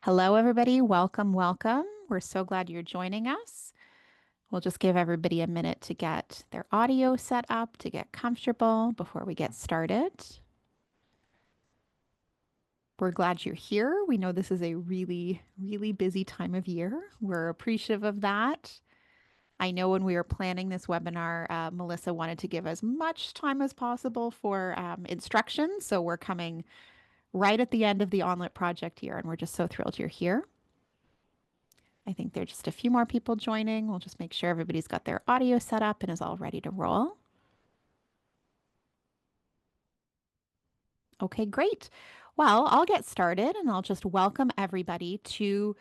Hello, everybody. Welcome, welcome. We're so glad you're joining us. We'll just give everybody a minute to get their audio set up, to get comfortable before we get started. We're glad you're here. We know this is a really, really busy time of year. We're appreciative of that. I know when we were planning this webinar, Melissa wanted to give as much time as possible for instruction. So we're coming right at the end of the ONlit project year, and we're just so thrilled you're here. I think there are just a few more people joining. We'll just make sure everybody's got their audio set up and is all ready to roll. Okay, great. Well, I'll get started and I'll just welcome everybody to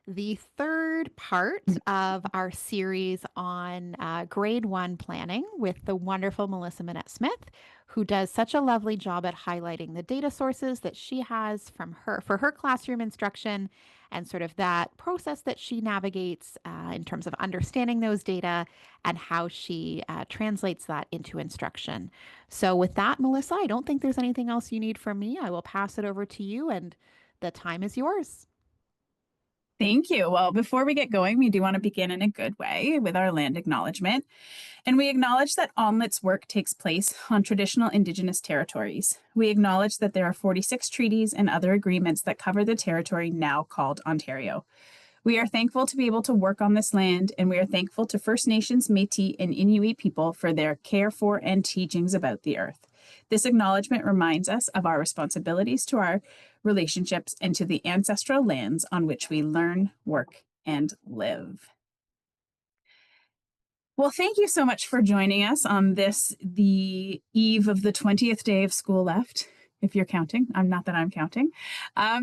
the third part of our series on grade one planning with the wonderful Melissa Monette Smith, who does such a lovely job at highlighting the data sources that she has from for her classroom instruction and sort of that process that she navigates in terms of understanding those data and how she translates that into instruction. So with that, Melissa, I don't think there's anything else you need from me. I will pass it over to you and the time is yours. Thank you. Well, before we get going, we do want to begin in a good way with our land acknowledgement. And we acknowledge that ONLIT's work takes place on traditional Indigenous territories. We acknowledge that there are 46 treaties and other agreements that cover the territory now called Ontario. We are thankful to be able to work on this land, and we are thankful to First Nations, Métis, and Inuit people for their care for and teachings about the earth. This acknowledgement reminds us of our responsibilities to our relationships and to the ancestral lands on which we learn, work, and live. Well, thank you so much for joining us on this, the eve of the 20th day of school left, if you're counting. I'm not that I'm counting.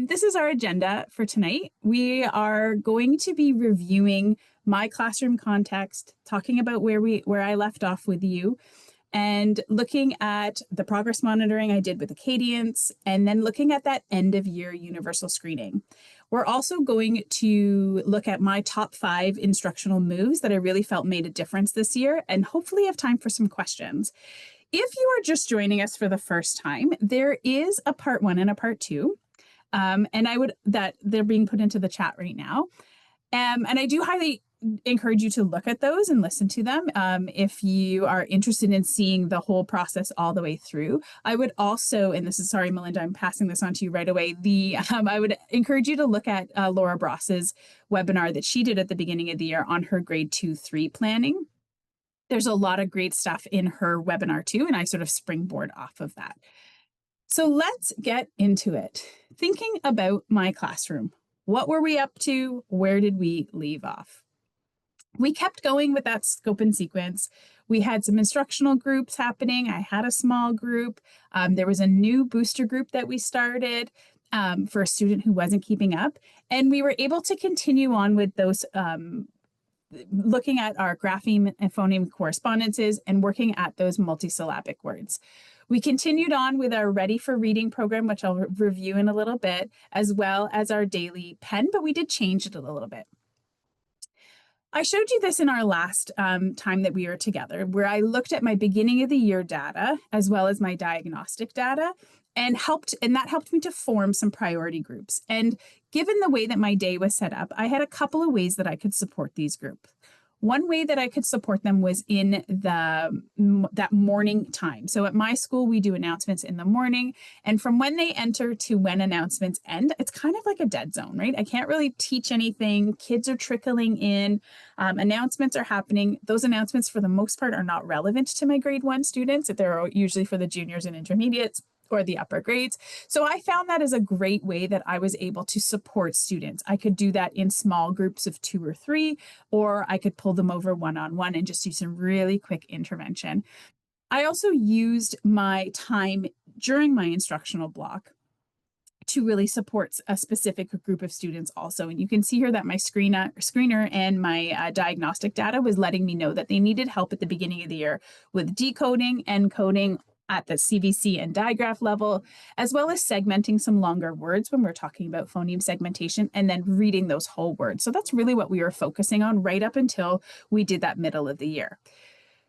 This is our agenda for tonight. We are going to be reviewing my classroom context, talking about where I left off with you, and looking at the progress monitoring I did with Acadians, and then looking at that end of year universal screening. We're also going to look at my top 5 instructional moves that I really felt made a difference this year, and hopefully have time for some questions. If you are just joining us for the first time, there is a part 1 and a part 2, and that they're being put into the chat right now. And I do highly encourage you to look at those and listen to them if you are interested in seeing the whole process all the way through. I would also, and this is, sorry, Melinda, I'm passing this on to you right away. I would encourage you to look at Laura Bross's webinar that she did at the beginning of the year on her grade 2-3 planning. There's a lot of great stuff in her webinar too, and I sort of springboard off of that. So let's get into it. Thinking about my classroom. What were we up to? Where did we leave off? We kept going with that scope and sequence. We had some instructional groups happening. I had a small group. There was a new booster group that we started for a student who wasn't keeping up. And we were able to continue on with those, looking at our grapheme and phoneme correspondences and working at those multisyllabic words. We continued on with our Ready for Reading program, which I'll review in a little bit, as well as our daily pen, but we did change it a little bit. I showed you this in our last time that we were together, where I looked at my beginning of the year data as well as my diagnostic data, and that helped me to form some priority groups. And given the way that my day was set up, I had a couple of ways that I could support these groups. One way that I could support them was in that morning time. So at my school, we do announcements in the morning, and from when they enter to when announcements end, it's kind of like a dead zone, right? I can't really teach anything. Kids are trickling in. Announcements are happening. Those announcements, for the most part, are not relevant to my grade 1 students. They're usually for the juniors and intermediates or the upper grades. So I found that as a great way that I was able to support students. I could do that in small groups of 2 or 3, or I could pull them over one-on-one and just do some really quick intervention. I also used my time during my instructional block to really support a specific group of students also. And you can see here that my screener and my diagnostic data was letting me know that they needed help at the beginning of the year with decoding, encoding, at the CVC and digraph level, as well as segmenting some longer words when we're talking about phoneme segmentation, and then reading those whole words. So that's really what we were focusing on right up until we did that middle of the year.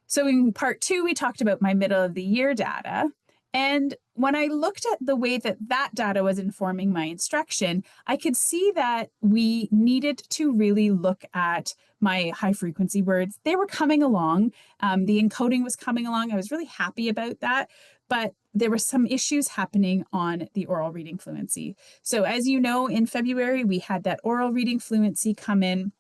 So in part 2, we talked about my middle of the year data. And when I looked at the way that that data was informing my instruction, I could see that we needed to really look at my high frequency words. They were coming along. The encoding was coming along. I was really happy about that. But there were some issues happening on the oral reading fluency. So as you know, in February, we had that oral reading fluency come in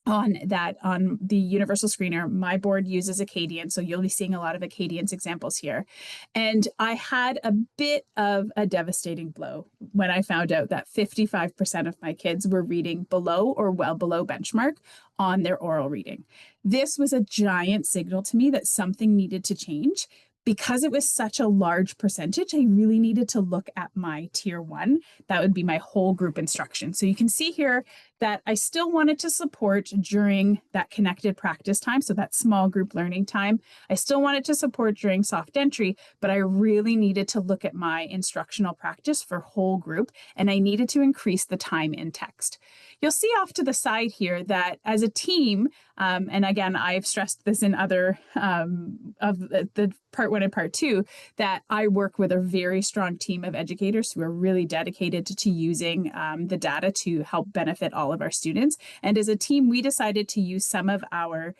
on the universal screener. My board uses Acadian, so you'll be seeing a lot of Acadian's examples here. And I had a bit of a devastating blow when I found out that 55% of my kids were reading below or well below benchmark on their oral reading. This was a giant signal to me that something needed to change. Because it was such a large percentage, I really needed to look at my tier 1. That would be my whole group instruction. So you can see here that I still wanted to support during that connected practice time, so that small group learning time. I still wanted to support during soft entry, but I really needed to look at my instructional practice for whole group, and I needed to increase the time in text. You'll see off to the side here that as a team, and again, I've stressed this in other of the part 1 and part 2, that I work with a very strong team of educators who are really dedicated to using the data to help benefit all of our students. And as a team, we decided to use some of our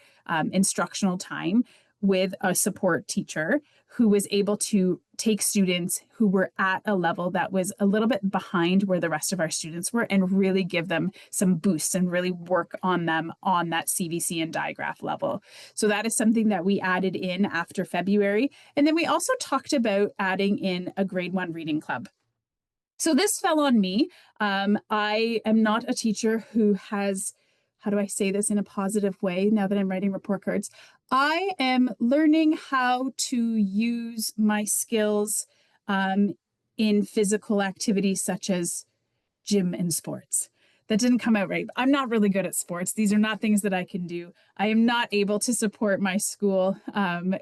instructional time with a support teacher who was able to take students who were at a level that was a little bit behind where the rest of our students were and really give them some boosts and really work on them on that CVC and digraph level. So that is something that we added in after February. And then we also talked about adding in a grade 1 reading club. So this fell on me. I am not a teacher who has, how do I say this in a positive way now that I'm writing report cards? I am learning how to use my skills in physical activities such as gym and sports. That didn't come out right. I'm not really good at sports. These are not things that I can do. I am not able to support my school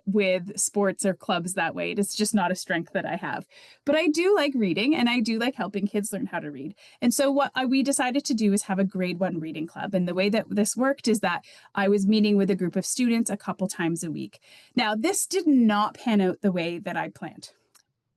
with sports or clubs that way. It's just not a strength that I have. But I do like reading, and I do like helping kids learn how to read. And so what we decided to do is have a grade 1 reading club. And the way that this worked is that I was meeting with a group of students a couple times a week. Now, this did not pan out the way that I planned.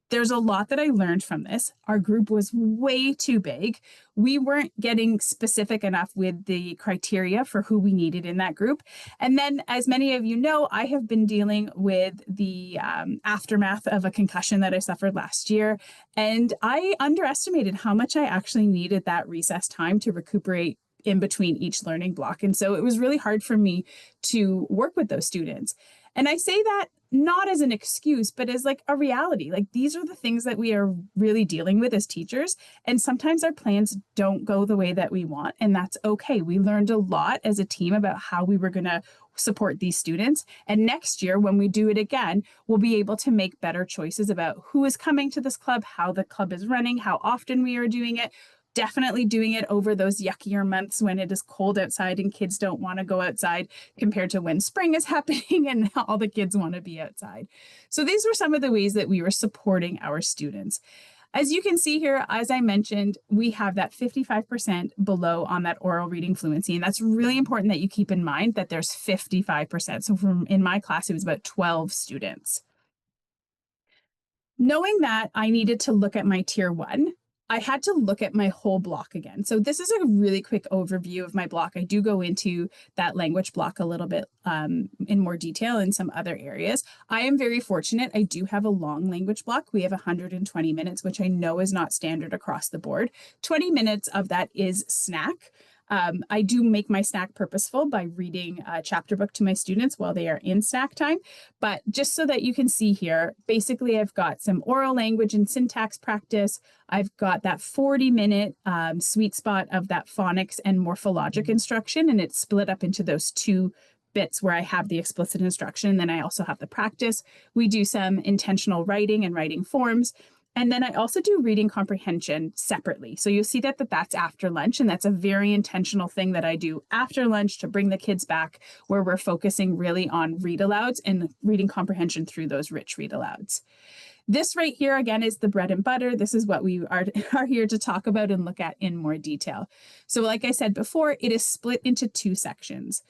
There's a lot that I learned from this. Our group was way too big. We weren't getting specific enough with the criteria for who we needed in that group. And then, as many of you know, I have been dealing with the aftermath of a concussion that I suffered last year. And I underestimated how much I actually needed that recess time to recuperate in between each learning block. And so it was really hard for me to work with those students. And I say that not as an excuse, but as like a reality. Like these are the things that we are really dealing with as teachers. And sometimes our plans don't go the way that we want. And that's okay. We learned a lot as a team about how we were going to support these students. And next year, when we do it again, we'll be able to make better choices about who is coming to this club, how the club is running, how often we are doing it. Definitely doing it over those yuckier months when it is cold outside and kids don't want to go outside compared to when spring is happening and all the kids want to be outside. So these were some of the ways that we were supporting our students. As you can see here, as I mentioned, we have that 55% below on that oral reading fluency. And that's really important that you keep in mind that there's 55%. So in my class, it was about 12 students. Knowing that I needed to look at my tier 1, I had to look at my whole block again. So this is a really quick overview of my block. I do go into that language block a little bit in more detail in some other areas. I am very fortunate. I do have a long language block. We have 120 minutes, which I know is not standard across the board. 20 minutes of that is snack. I do make my snack purposeful by reading a chapter book to my students while they are in snack time. But just so that you can see here, basically I've got some oral language and syntax practice. I've got that 40-minute sweet spot of that phonics and morphologic instruction, and it's split up into those two bits where I have the explicit instruction. And then I also have the practice. We do some intentional writing and writing forms. And then I also do reading comprehension separately. So you'll see that that's after lunch. And that's a very intentional thing that I do after lunch to bring the kids back, where we're focusing really on read alouds and reading comprehension through those rich read alouds. This right here, again, is the bread and butter. This is what we are here to talk about and look at in more detail. So like I said before, it is split into two sections.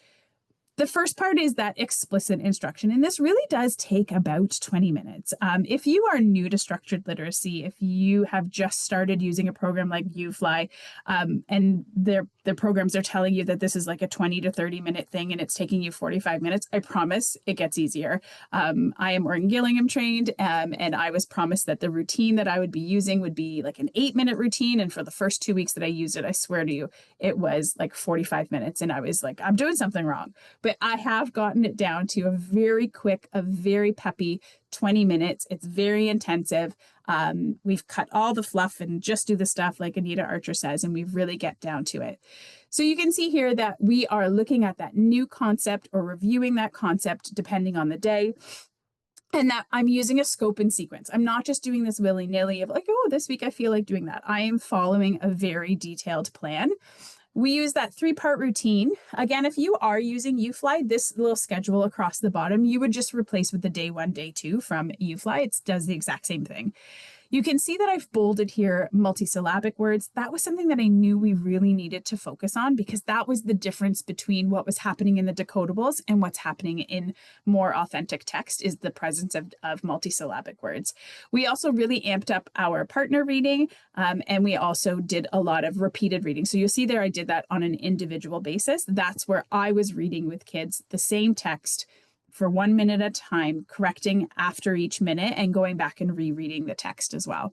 The first part is that explicit instruction, and this really does take about 20 minutes. If you are new to structured literacy, if you have just started using a program like UFly, and their programs are telling you that this is like a 20 to 30-minute thing and it's taking you 45 minutes, I promise it gets easier. I am Morgan Gillingham trained, and I was promised that the routine that I would be using would be like an 8-minute routine. And for the first 2 weeks that I used it, I swear to you, it was like 45 minutes. And I was like, I'm doing something wrong. But I have gotten it down to a very quick, a very peppy 20 minutes. It's very intensive. We've cut all the fluff and just do the stuff like Anita Archer says, and we really get down to it. So you can see here that we are looking at that new concept or reviewing that concept depending on the day. And that I'm using a scope and sequence. I'm not just doing this willy-nilly of like, oh, this week I feel like doing that. I am following a very detailed plan. We use that 3-part routine. Again, if you are using UFly, this little schedule across the bottom, you would just replace with the day 1, day 2 from UFly. It does the exact same thing. You can see that I've bolded here multisyllabic words. That was something that I knew we really needed to focus on because that was the difference between what was happening in the decodables and what's happening in more authentic text is the presence of multisyllabic words. We also really amped up our partner reading, and we also did a lot of repeated reading. So you'll see there I did that on an individual basis. That's where I was reading with kids the same text for 1 minute at a time, correcting after each minute and going back and rereading the text as well.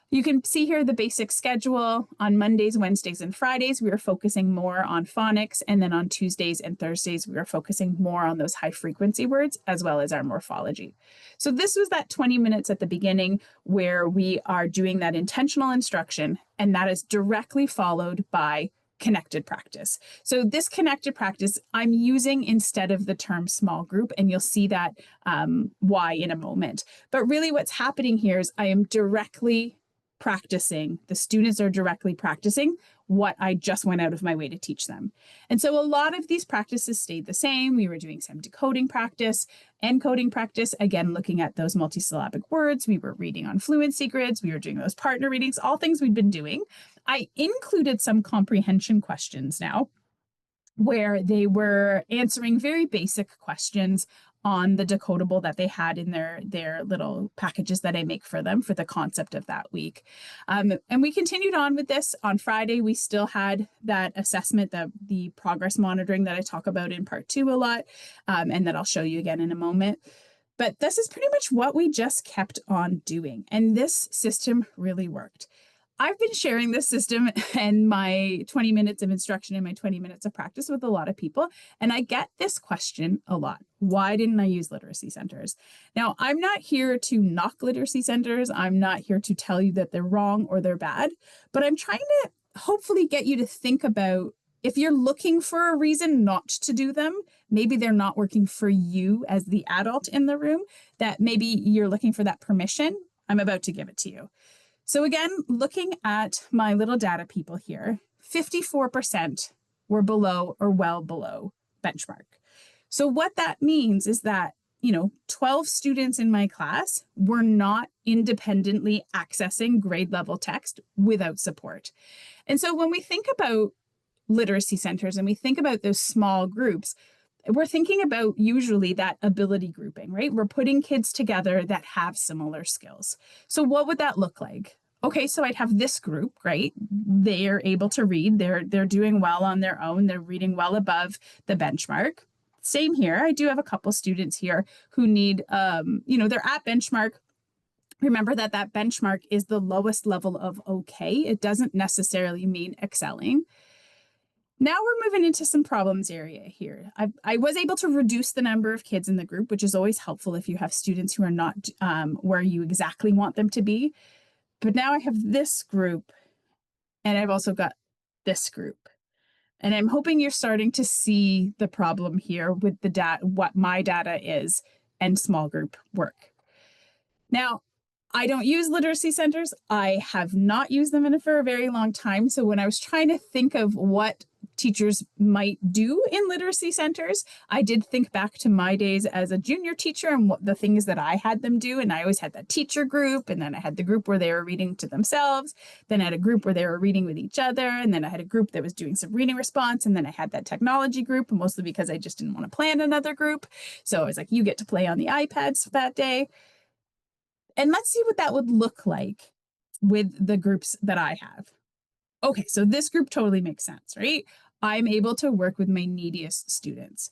You can see here the basic schedule. On Mondays, Wednesdays, and Fridays, we are focusing more on phonics. And then on Tuesdays and Thursdays, we are focusing more on those high frequency words as well as our morphology. So this was that 20 minutes at the beginning where we are doing that intentional instruction, and that is directly followed by connected practice. So this connected practice I'm using instead of the term small group, and you'll see that why in a moment. But really what's happening here is I am directly practicing, the students are directly practicing what I just went out of my way to teach them. And so a lot of these practices stayed the same. We were doing some decoding practice, encoding practice, again, looking at those multisyllabic words. We were reading on fluency grids. We were doing those partner readings, all things we'd been doing. I included some comprehension questions now where they were answering very basic questions on the decodable that they had in their little packages that I make for them for the concept of that week. And we continued on with this. On Friday, we still had that assessment, the progress monitoring that I talk about in part 2 a lot, and that I'll show you again in a moment. But this is pretty much what we just kept on doing. And this system really worked. I've been sharing this system and my 20 minutes of instruction and my 20 minutes of practice with a lot of people. And I get this question a lot. Why didn't I use literacy centers? Now, I'm not here to knock literacy centers. I'm not here to tell you that they're wrong or they're bad, but I'm trying to hopefully get you to think about if you're looking for a reason not to do them, maybe they're not working for you as the adult in the room, that maybe you're looking for that permission. I'm about to give it to you. So again, looking at my little data people here, 54% were below or well below benchmark. So what that means is that, 12 students in my class were not independently accessing grade level text without support. And so when we think about literacy centers and we think about those small groups, we're thinking about usually that ability grouping, right? We're putting kids together that have similar skills. So what would that look like? Okay, so I'd have this group, right? They're able to read. They're doing well on their own. They're reading well above the benchmark. Same here. I do have a couple students here who need, they're at benchmark. Remember that benchmark is the lowest level of okay. It doesn't necessarily mean excelling. Now we're moving into some problems area here. I was able to reduce the number of kids in the group, which is always helpful if you have students who are not where you exactly want them to be. But now I have this group, and I've also got this group. And I'm hoping you're starting to see the problem here with the data, what my data is, and small group work. Now, I don't use literacy centers. I have not used them for a very long time. So when I was trying to think of what teachers might do in literacy centers. I did think back to my days as a junior teacher and what the things that I had them do. And I always had that teacher group, and then I had the group where they were reading to themselves. Then I had a group where they were reading with each other. And then I had a group that was doing some reading response. And then I had that technology group, mostly because I just didn't want to plan another group. So I was like, you get to play on the iPads that day. And let's see what that would look like with the groups that I have. Okay, so this group totally makes sense, right? I'm able to work with my neediest students.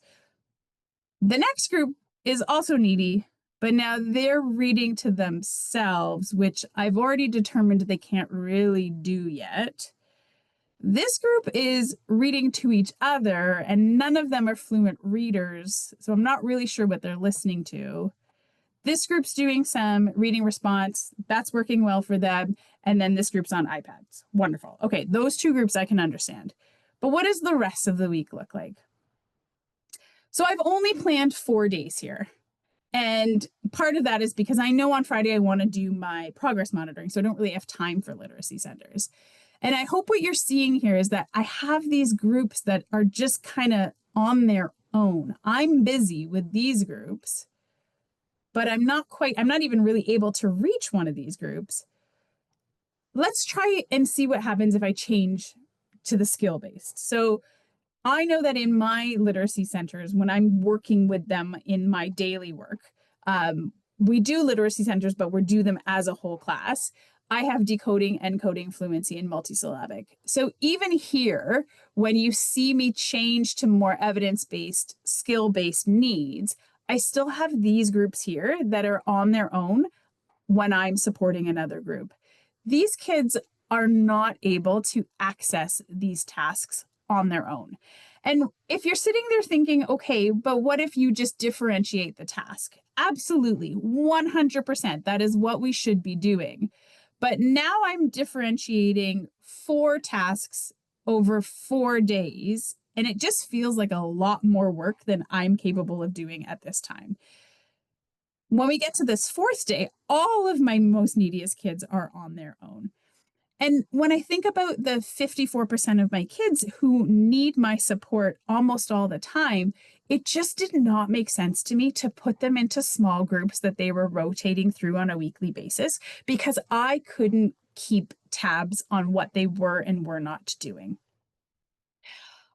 The next group is also needy, but now they're reading to themselves, which I've already determined they can't really do yet. This group is reading to each other, and none of them are fluent readers, so I'm not really sure what they're listening to. This group's doing some reading response. That's working well for them. And then this group's on iPads. Wonderful. Okay, those two groups I can understand. But what does the rest of the week look like? So I've only planned 4 days here. And part of that is because I know on Friday I want to do my progress monitoring, so I don't really have time for literacy centers. And I hope what you're seeing here is that I have these groups that are just kind of on their own. I'm busy with these groups, but I'm not even really able to reach one of these groups. Let's try and see what happens if I change to the skill-based. So I know that in my literacy centers, when I'm working with them in my daily work, we do literacy centers, but we do them as a whole class. I have decoding, encoding, fluency, and multisyllabic. So even here, when you see me change to more evidence-based, skill-based needs, I still have these groups here that are on their own when I'm supporting another group. These kids are not able to access these tasks on their own. And if you're sitting there thinking, okay, but what if you just differentiate the task? Absolutely, 100%. That is what we should be doing. But now I'm differentiating 4 tasks over 4 days, and it just feels like a lot more work than I'm capable of doing at this time. When we get to this 4th day, all of my most neediest kids are on their own. And when I think about the 54% of my kids who need my support almost all the time, it just did not make sense to me to put them into small groups that they were rotating through on a weekly basis, because I couldn't keep tabs on what they were and were not doing.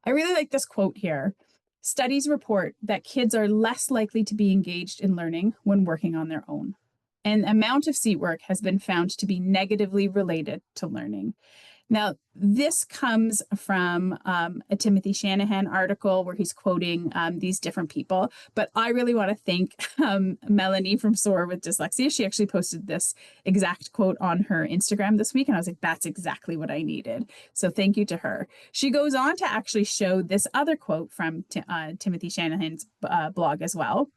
I really like this quote here. Studies report that kids are less likely to be engaged in learning when working on their own. And amount of seat work has been found to be negatively related to learning. Now, this comes from a Timothy Shanahan article where he's quoting these different people. But I really want to thank Melanie from Soar with Dyslexia. She actually posted this exact quote on her Instagram this week. And I was like, that's exactly what I needed. So thank you to her. She goes on to actually show this other quote from Timothy Shanahan's blog as well.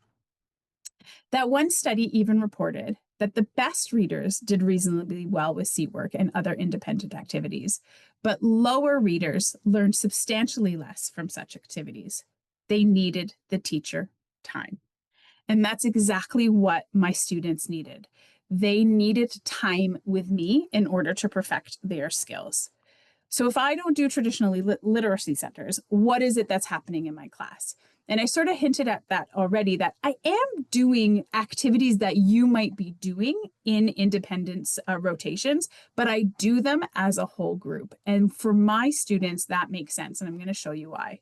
That one study even reported that the best readers did reasonably well with seat work and other independent activities, but lower readers learned substantially less from such activities. They needed the teacher time. And that's exactly what my students needed. They needed time with me in order to perfect their skills. So if I don't do traditional literacy centers, what is it that's happening in my class? And I sort of hinted at that already, that I am doing activities that you might be doing in independence rotations, but I do them as a whole group. And for my students, that makes sense. And I'm going to show you why.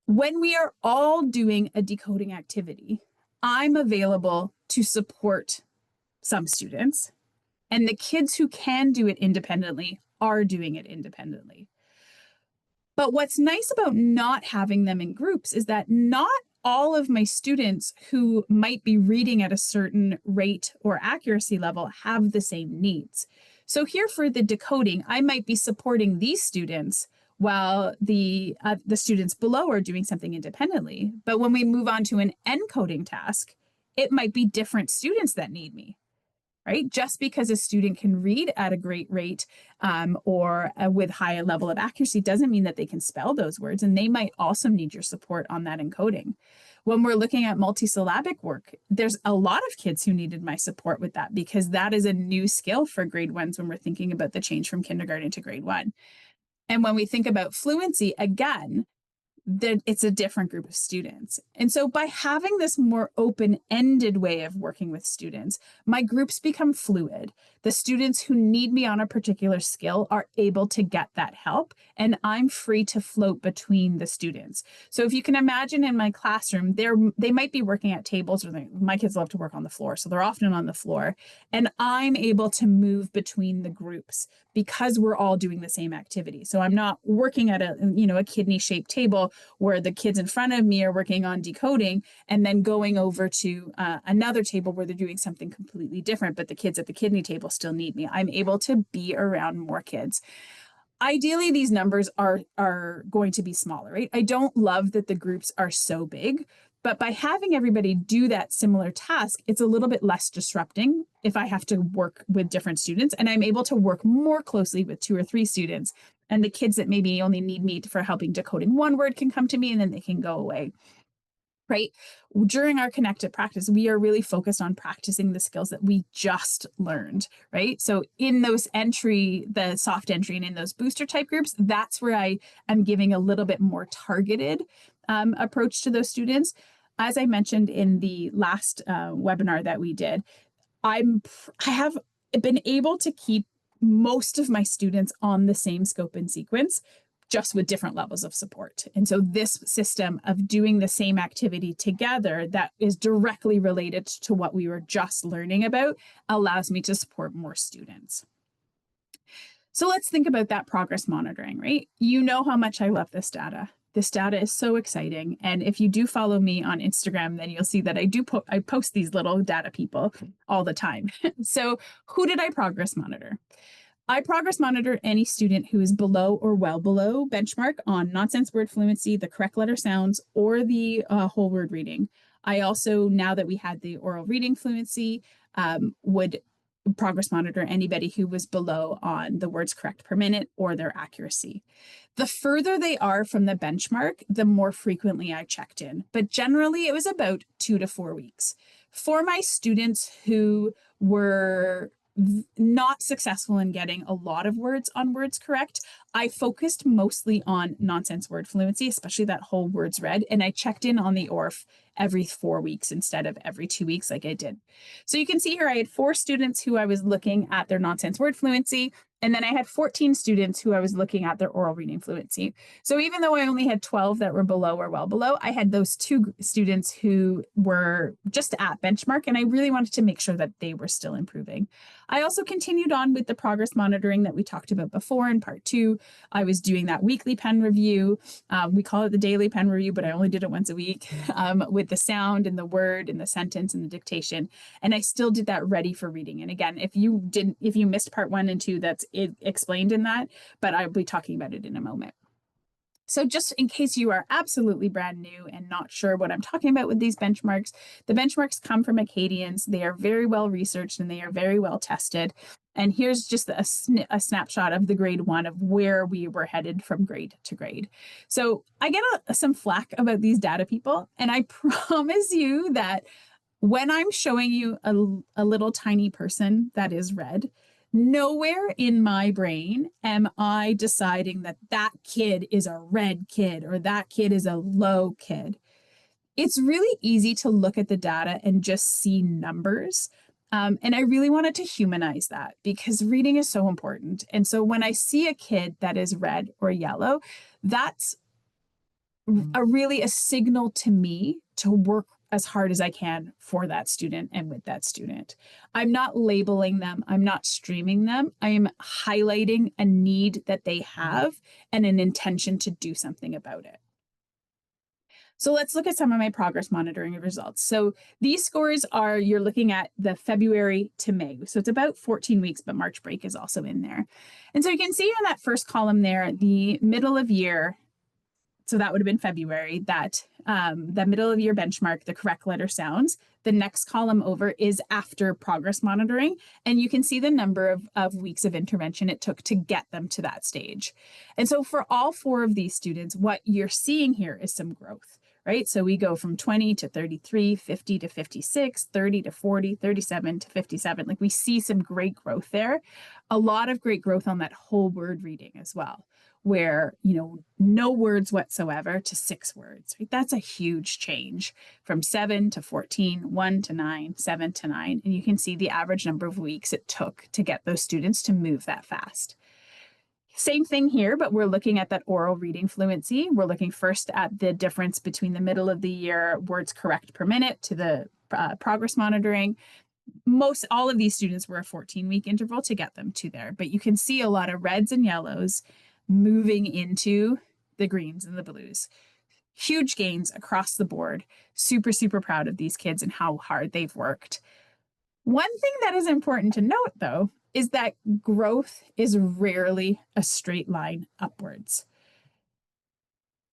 When we are all doing a decoding activity, I'm available to support some students, and the kids who can do it independently are doing it independently. But what's nice about not having them in groups is that not all of my students who might be reading at a certain rate or accuracy level have the same needs. So here for the decoding, I might be supporting these students while the students below are doing something independently. But when we move on to an encoding task, it might be different students that need me. Right? Just because a student can read at a great rate or with higher level of accuracy doesn't mean that they can spell those words, and they might also need your support on that encoding. When we're looking at multisyllabic work, there's a lot of kids who needed my support with that, because that is a new skill for grade ones when we're thinking about the change from kindergarten to grade 1. And when we think about fluency, again, then it's a different group of students. And so by having this more open-ended way of working with students, my groups become fluid. The students who need me on a particular skill are able to get that help, and I'm free to float between the students. So if you can imagine in my classroom, they might be working at tables, or my kids love to work on the floor, so they're often on the floor, and I'm able to move between the groups because we're all doing the same activity. So I'm not working at a kidney-shaped table where the kids in front of me are working on decoding and then going over to another table where they're doing something completely different, but the kids at the kidney table still need me. I'm able to be around more kids. Ideally, these numbers are going to be smaller, right? I don't love that the groups are so big, but by having everybody do that similar task, it's a little bit less disrupting if I have to work with different students, and I'm able to work more closely with 2 or 3 students. And the kids that maybe only need me for helping decoding one word can come to me, and then they can go away. Right? During our connected practice, we are really focused on practicing the skills that we just learned, right? So in those the soft entry and in those booster type groups, that's where I am giving a little bit more targeted approach to those students. As I mentioned in the last webinar that we did, I have been able to keep most of my students on the same scope and sequence, just with different levels of support. And so this system of doing the same activity together that is directly related to what we were just learning about allows me to support more students. So let's think about that progress monitoring, right? You know how much I love this data. This data is so exciting. And if you do follow me on Instagram, then you'll see that I post these little data people all the time. So who did I progress monitor? I progress monitor any student who is below or well below benchmark on nonsense word fluency, the correct letter sounds, or the whole word reading. I also, now that we had the oral reading fluency, would progress monitor anybody who was below on the words correct per minute or their accuracy. The further they are from the benchmark, the more frequently I checked in, but generally it was about 2 to 4 weeks. For my students who were not successful in getting a lot of words on words correct, I focused mostly on nonsense word fluency, especially that whole words read, and I checked in on the ORF every 4 weeks instead of every 2 weeks like I did. So you can see here I had 4 students who I was looking at their nonsense word fluency, and then I had 14 students who I was looking at their oral reading fluency. So even though I only had 12 that were below or well below, I had those 2 students who were just at benchmark, and I really wanted to make sure that they were still improving. I also continued on with the progress monitoring that we talked about before in part 2. I was doing that weekly pen review. We call it the daily pen review, but I only did it once a week with the sound and the word and the sentence and the dictation. And I still did that ready for reading. And again, if you missed part 1 and 2, that's explained in that, but I'll be talking about it in a moment. So just in case you are absolutely brand new and not sure what I'm talking about with these benchmarks, the benchmarks come from Acadians. They are very well researched and they are very well tested. And here's just a snapshot of the grade 1 of where we were headed from grade to grade. So I get some flack about these data people, and I promise you that when I'm showing you a little tiny person that is red, nowhere in my brain am I deciding that that kid is a red kid or that kid is a low kid. It's really easy to look at the data and just see numbers. And I really wanted to humanize that because reading is so important. And so when I see a kid that is red or yellow, that's a signal to me to work as hard as I can for that student and with that student. I'm not labeling them. I'm not streaming them. I am highlighting a need that they have and an intention to do something about it. So let's look at some of my progress monitoring results. So these scores are, you're looking at the February to May. So it's about 14 weeks, but March break is also in there. And so you can see on that first column there, the middle of year, so that would have been February, that middle of year benchmark, the correct letter sounds. The next column over is after progress monitoring. And you can see the number of weeks of intervention it took to get them to that stage. And so for all 4 of these students, what you're seeing here is some growth, right? So we go from 20 to 33, 50 to 56, 30 to 40, 37 to 57. Like we see some great growth there. A lot of great growth on that whole word reading as well. where, no words whatsoever to 6 words, right? That's a huge change from 7 to 14, 1 to 9, 7 to 9. And you can see the average number of weeks it took to get those students to move that fast. Same thing here, but we're looking at that oral reading fluency. We're looking first at the difference between the middle of the year words correct per minute to the progress monitoring. All of these students were a 14-week interval to get them to there, but you can see a lot of reds and yellows moving into the greens and the blues. Huge gains across the board. Super, super proud of these kids and how hard they've worked. One thing that is important to note, though, is that growth is rarely a straight line upwards.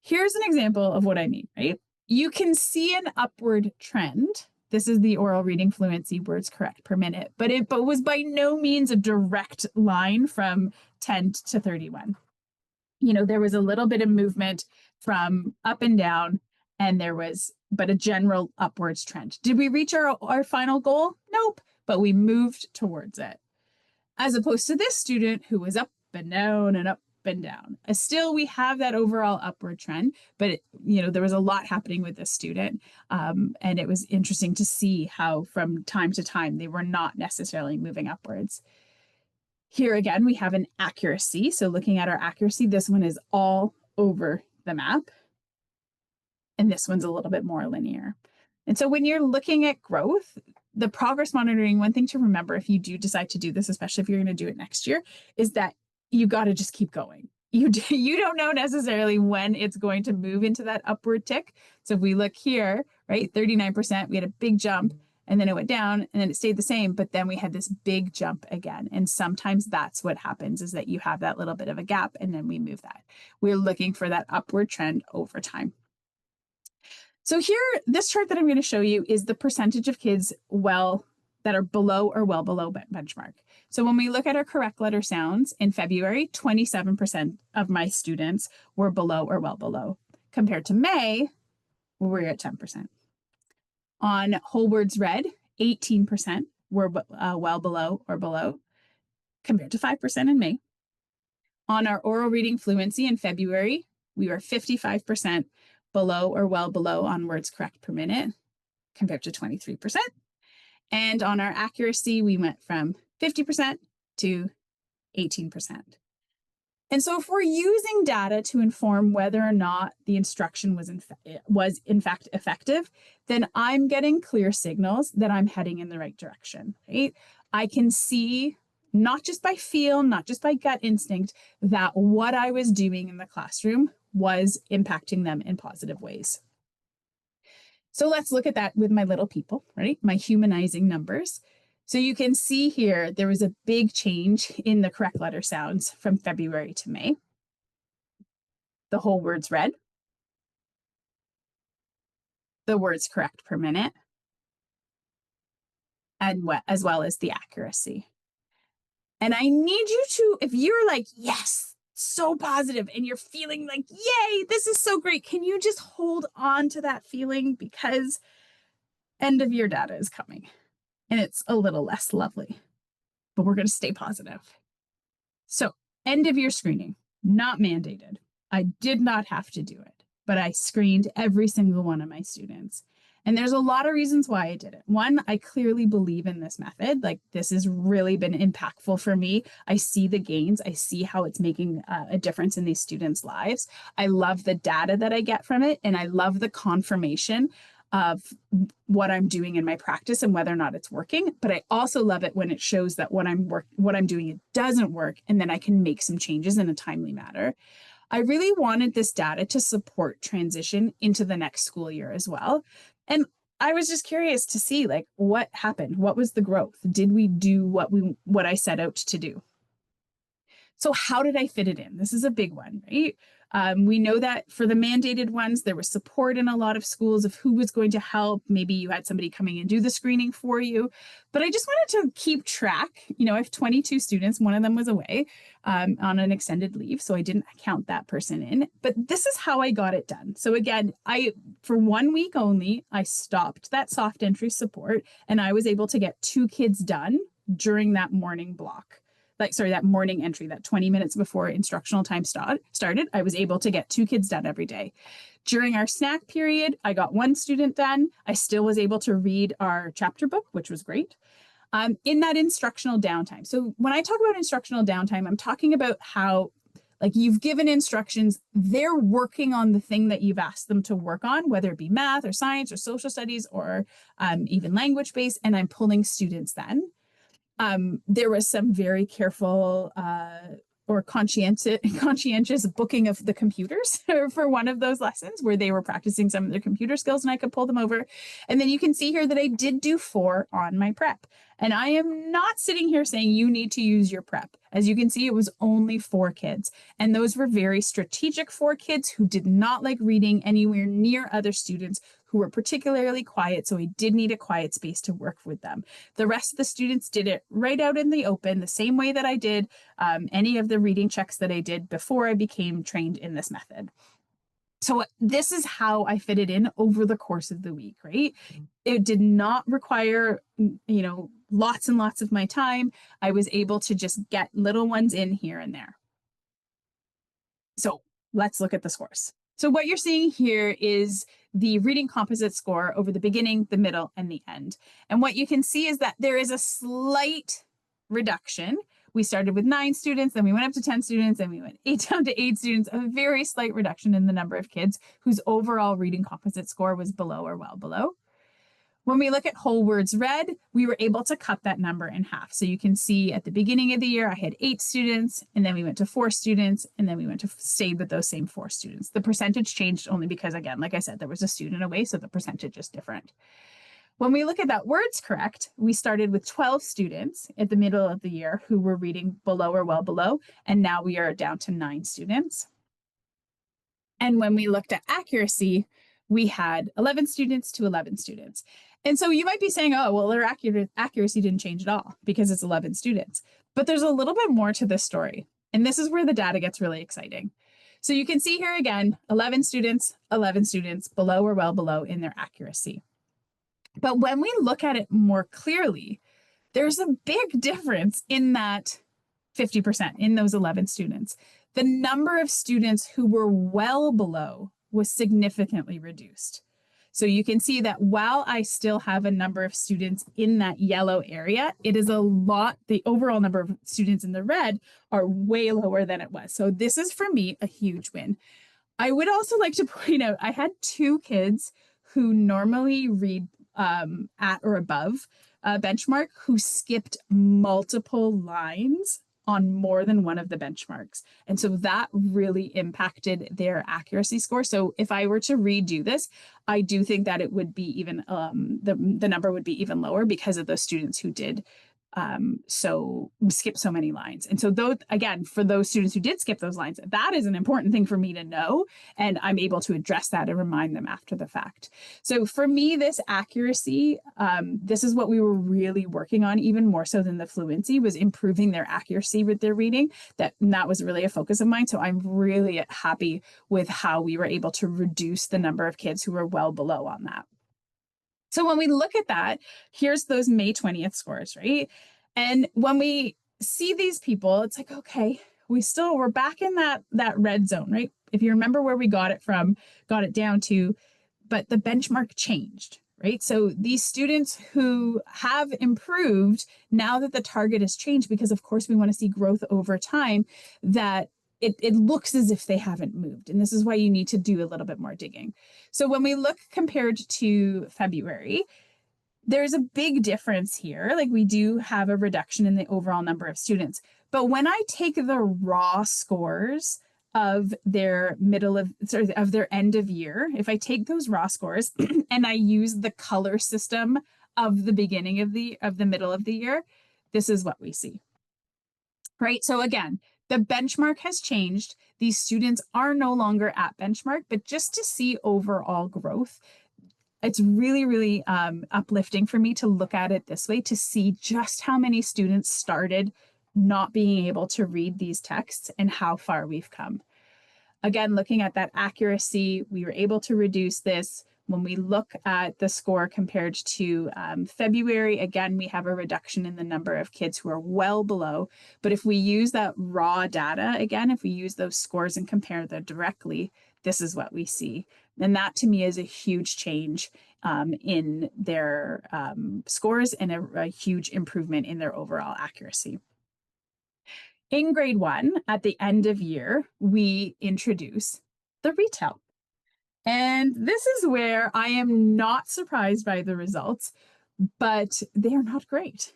Here's an example of what I mean, right? You can see an upward trend. This is the oral reading fluency words correct per minute, but it was by no means a direct line from 10 to 31. There was a little bit of movement from up and down, and there was but a general upwards trend. Did we reach our final goal? Nope, but we moved towards it. As opposed to this student who was up and down and up and down. Still, we have that overall upward trend, but there was a lot happening with this student, and it was interesting to see how from time to time they were not necessarily moving upwards. Here again, we have an accuracy. So looking at our accuracy, this one is all over the map, and this one's a little bit more linear. And so when you're looking at growth, the progress monitoring, one thing to remember if you do decide to do this, especially if you're going to do it next year, is that you got to just keep going. You don't know necessarily when it's going to move into that upward tick. So if we look here, right, 39%, we had a big jump, and then it went down, and then it stayed the same, but then we had this big jump again. And sometimes that's what happens, is that you have that little bit of a gap, and then we move that. We're looking for that upward trend over time. So here, this chart that I'm going to show you is the percentage of kids that are below or well below benchmark. So when we look at our correct letter sounds in February, 27% of my students were below or well below. Compared to May, we're at 10%. On whole words read, 18% were well below or below, compared to 5% in May. On our oral reading fluency in February, we were 55% below or well below on words correct per minute, compared to 23%. And on our accuracy, we went from 50% to 18%. And so if we're using data to inform whether or not the instruction was in fact effective, then I'm getting clear signals that I'm heading in the right direction, right? I can see, not just by feel, not just by gut instinct, that what I was doing in the classroom was impacting them in positive ways. So let's look at that with my little people, right? My humanizing numbers. So you can see here, there was a big change in the correct letter sounds from February to May. The whole words read, the words correct per minute, and as well as the accuracy. And I need you to, if you're like, yes, so positive, and you're feeling like, yay, this is so great, can you just hold on to that feeling, because end of year data is coming and it's a little less lovely, but we're going to stay positive. So end of year screening, not mandated. I did not have to do it, but I screened every single one of my students. And there's a lot of reasons why I did it. One, I clearly believe in this method. Like, this has really been impactful for me. I see the gains. I see how it's making a difference in these students' lives. I love the data that I get from it. And I love the confirmation of what I'm doing in my practice and whether or not it's working. But I also love it when it shows that what I'm doing, it doesn't work. And then I can make some changes in a timely manner. I really wanted this data to support transition into the next school year as well. And I was just curious to see, like, what happened? What was the growth? Did we do what I set out to do? So how did I fit it in? This is a big one, right? We know that for the mandated ones, there was support in a lot of schools of who was going to help. Maybe you had somebody coming and do the screening for you. But I just wanted to keep track. I have 22 students. One of them was away on an extended leave, so I didn't count that person in. But this is how I got it done. So again, for 1 week only, I stopped that soft entry support, and I was able to get 2 kids done during that morning block. that morning entry, that 20 minutes before instructional time started, I was able to get 2 kids done every day. During our snack period, I got 1 student done. I still was able to read our chapter book, which was great. In that instructional downtime. So when I talk about instructional downtime, I'm talking about how, like, you've given instructions, they're working on the thing that you've asked them to work on, whether it be math or science or social studies or even language based, and I'm pulling students then. There was some very careful or conscientious booking of the computers for one of those lessons where they were practicing some of their computer skills and I could pull them over. And then you can see here that I did do 4 on my prep. And I am not sitting here saying you need to use your prep. As you can see, it was only 4 kids. And those were very strategic 4 kids who did not like reading anywhere near other students who were particularly quiet. So I did need a quiet space to work with them. The rest of the students did it right out in the open, the same way that I did any of the reading checks that I did before I became trained in this method. So this is how I fit it in over the course of the week, right? It did not require, lots and lots of my time. I was able to just get little ones in here and there. So let's look at the scores. So what you're seeing here is the reading composite score over the beginning, the middle, and the end. And what you can see is that there is a slight reduction. We started with 9 students, then we went up to 10 students, then we went down to 8 students, a very slight reduction in the number of kids whose overall reading composite score was below or well below. When we look at whole words read, we were able to cut that number in half. So you can see at the beginning of the year, I had 8 students, and then we went to 4 students, and then we went to stayed with those same 4 students. The percentage changed only because, again, like I said, there was a student away, so the percentage is different. When we look at that words correct, we started with 12 students at the middle of the year who were reading below or well below, and now we are down to 9 students. And when we looked at accuracy, we had 11 students to 11 students. And so you might be saying, oh, well, their accuracy didn't change at all because it's 11 students. But there's a little bit more to this story. And this is where the data gets really exciting. So you can see here again, 11 students, below or well below in their accuracy. But when we look at it more clearly, there's a big difference in that 50%, in those 11 students. The number of students who were well below was significantly reduced. So you can see that while I still have a number of students in that yellow area, it is a lot, the overall number of students in the red are way lower than it was. So this is, for me, a huge win. I would also like to point out, I had 2 kids who normally read at or above benchmark who skipped multiple lines on more than one of the benchmarks. And so that really impacted their accuracy score. So if I were to redo this, I do think that it would be even, the number would be even lower because of those students who did skip so many lines. And so those, again, for those students who did skip those lines, that is an important thing for me to know. And I'm able to address that and remind them after the fact. So for me, this accuracy, this is what we were really working on, even more so than the fluency, was improving their accuracy with their reading. That was really a focus of mine. So I'm really happy with how we were able to reduce the number of kids who were well below on that. So when we look at that, here's those May 20th scores, right? And when we see these people, it's like, okay, we're back in that red zone, right? If you remember where we got it from, got it down to, but the benchmark changed, right? So these students who have improved, now that the target has changed, because of course we want to see growth over time, that it looks as if they haven't moved. And this is why you need to do a little bit more digging. So when we look compared to February, there's a big difference here. Like, we do have a reduction in the overall number of students. But when I take the raw scores of their of their end of year, if I take those raw scores and I use the color system of the beginning of the middle of the year, this is what we see. Right? So again, the benchmark has changed. These students are no longer at benchmark, but just to see overall growth, it's really, really uplifting for me to look at it this way, to see just how many students started not being able to read these texts and how far we've come. Again, looking at that accuracy, we were able to reduce this. When we look at the score compared to February, again, we have a reduction in the number of kids who are well below. But if we use that raw data, again, if we use those scores and compare them directly, this is what we see. And that to me is a huge change in their scores and a huge improvement in their overall accuracy. In grade 1, at the end of year, we introduce the retell. And this is where I am not surprised by the results, but they are not great.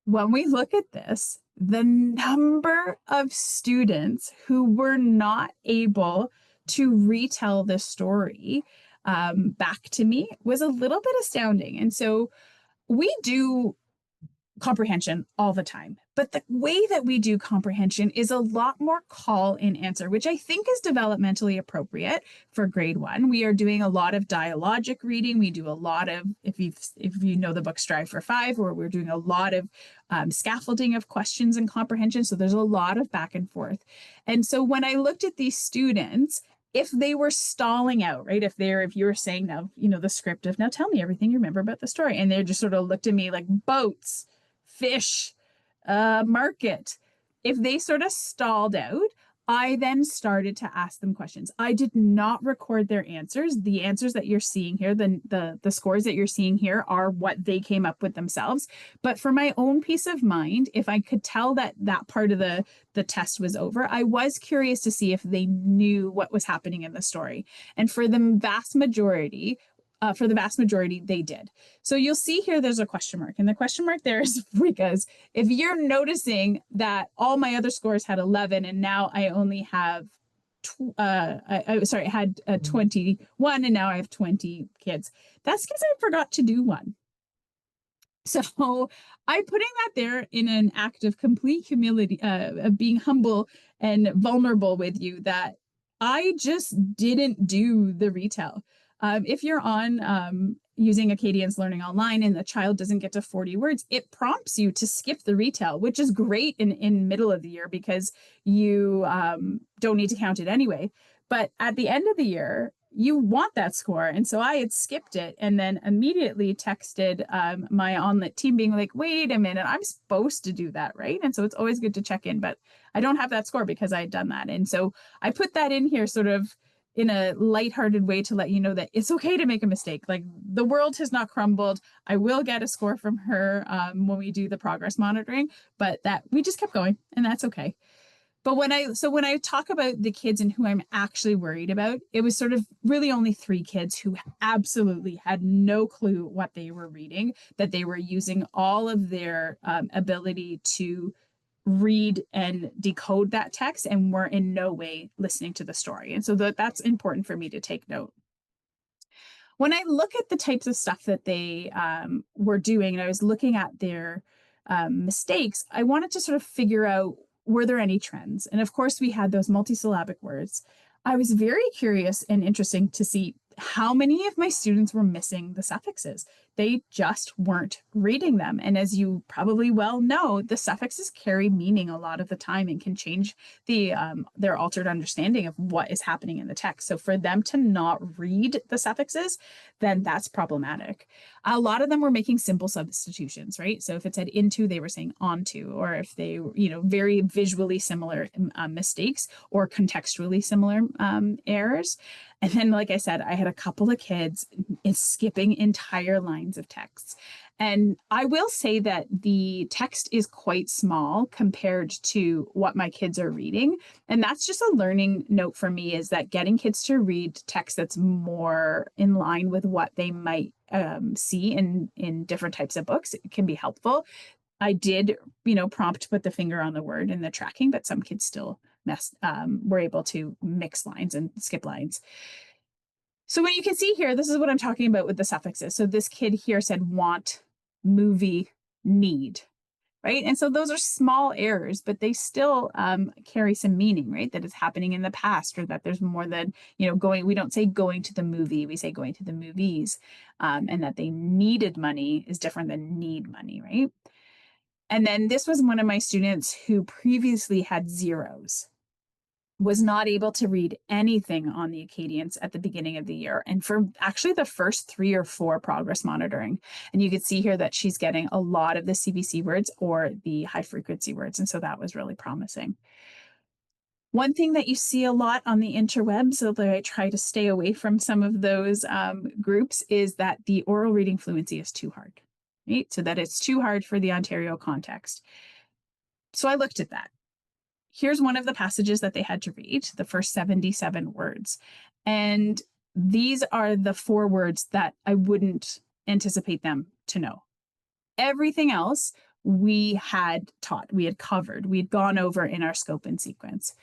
When we look at this, the number of students who were not able to retell the story back to me was a little bit astounding. And so we do comprehension all the time. But the way that we do comprehension is a lot more call and answer, which I think is developmentally appropriate for grade 1. We are doing a lot of dialogic reading. We do a lot of, if you know the book Strive for 5, where we're doing a lot of scaffolding of questions and comprehension. So there's a lot of back and forth. And so when I looked at these students, if they were stalling out, right? If you were saying now, the script of now tell me everything you remember about the story. And they just sort of looked at me like boats, fish, market. If they sort of stalled out, I then started to ask them questions. I did not record their answers. The answers that you're seeing here, the scores that you're seeing here are what they came up with themselves. But for my own peace of mind, if I could tell that that part of the test was over, I was curious to see if they knew what was happening in the story. And for the vast majority, they did. So you'll see here there's a question mark, and the question mark there is because if you're noticing that all my other scores had 11 and now I only have I had 21 and now I have 20 kids. That's because I forgot to do one. So I'm putting that there in an act of complete humility, of being humble and vulnerable with you, that I just didn't do the retell. If you're on using Acadians Learning Online and the child doesn't get to 40 words, it prompts you to skip the retell, which is great in middle of the year because you don't need to count it anyway. But at the end of the year, you want that score. And so I had skipped it and then immediately texted my ONlit team being like, wait a minute, I'm supposed to do that, right? And so it's always good to check in, but I don't have that score because I had done that. And so I put that in here sort of in a lighthearted way to let you know that it's okay to make a mistake. Like, the world has not crumbled. I will get a score from her when we do the progress monitoring, but that we just kept going, and that's okay. But when I talk about the kids and who I'm actually worried about, it was sort of really only 3 kids who absolutely had no clue what they were reading, that they were using all of their ability to read and decode that text and were in no way listening to the story. And so that's important for me to take note. When I look at the types of stuff that they were doing, and I was looking at their mistakes, I wanted to sort of figure out, were there any trends? And of course, we had those multisyllabic words. I was very curious and interesting to see how many of my students were missing the suffixes. They just weren't reading them. And as you probably well know, the suffixes carry meaning a lot of the time and can change their altered understanding of what is happening in the text. So for them to not read the suffixes, then that's problematic. A lot of them were making simple substitutions, right? So if it said into, they were saying onto, or if they, very visually similar mistakes or contextually similar errors. And then, like I said, I had a couple of kids skipping entire lines of text. And I will say that the text is quite small compared to what my kids are reading. And that's just a learning note for me, is that getting kids to read text that's more in line with what they might see in different types of books, it can be helpful. I did, prompt to put the finger on the word in the tracking, but some kids still were able to mix lines and skip lines. So when you can see here, this is what I'm talking about with the suffixes. So this kid here said want, movie, need, right? And so those are small errors, but they still carry some meaning, right? That is happening in the past, or that there's more than, going, we don't say going to the movie, we say going to the movies, and that they needed money is different than need money, right? And then this was one of my students who previously had zeros. was not able to read anything on the Acadians at the beginning of the year, and for actually the first 3 or 4 progress monitoring. And you could see here that she's getting a lot of the CBC words or the high frequency words. And so that was really promising. One thing that you see a lot on the interwebs, although I try to stay away from some of those groups, is that the oral reading fluency is too hard, right? So that it's too hard for the Ontario context. So I looked at that. Here's one of the passages that they had to read, the first 77 words. And these are the 4 words that I wouldn't anticipate them to know. Everything else we had taught, we had covered, we had gone over in our scope and sequence.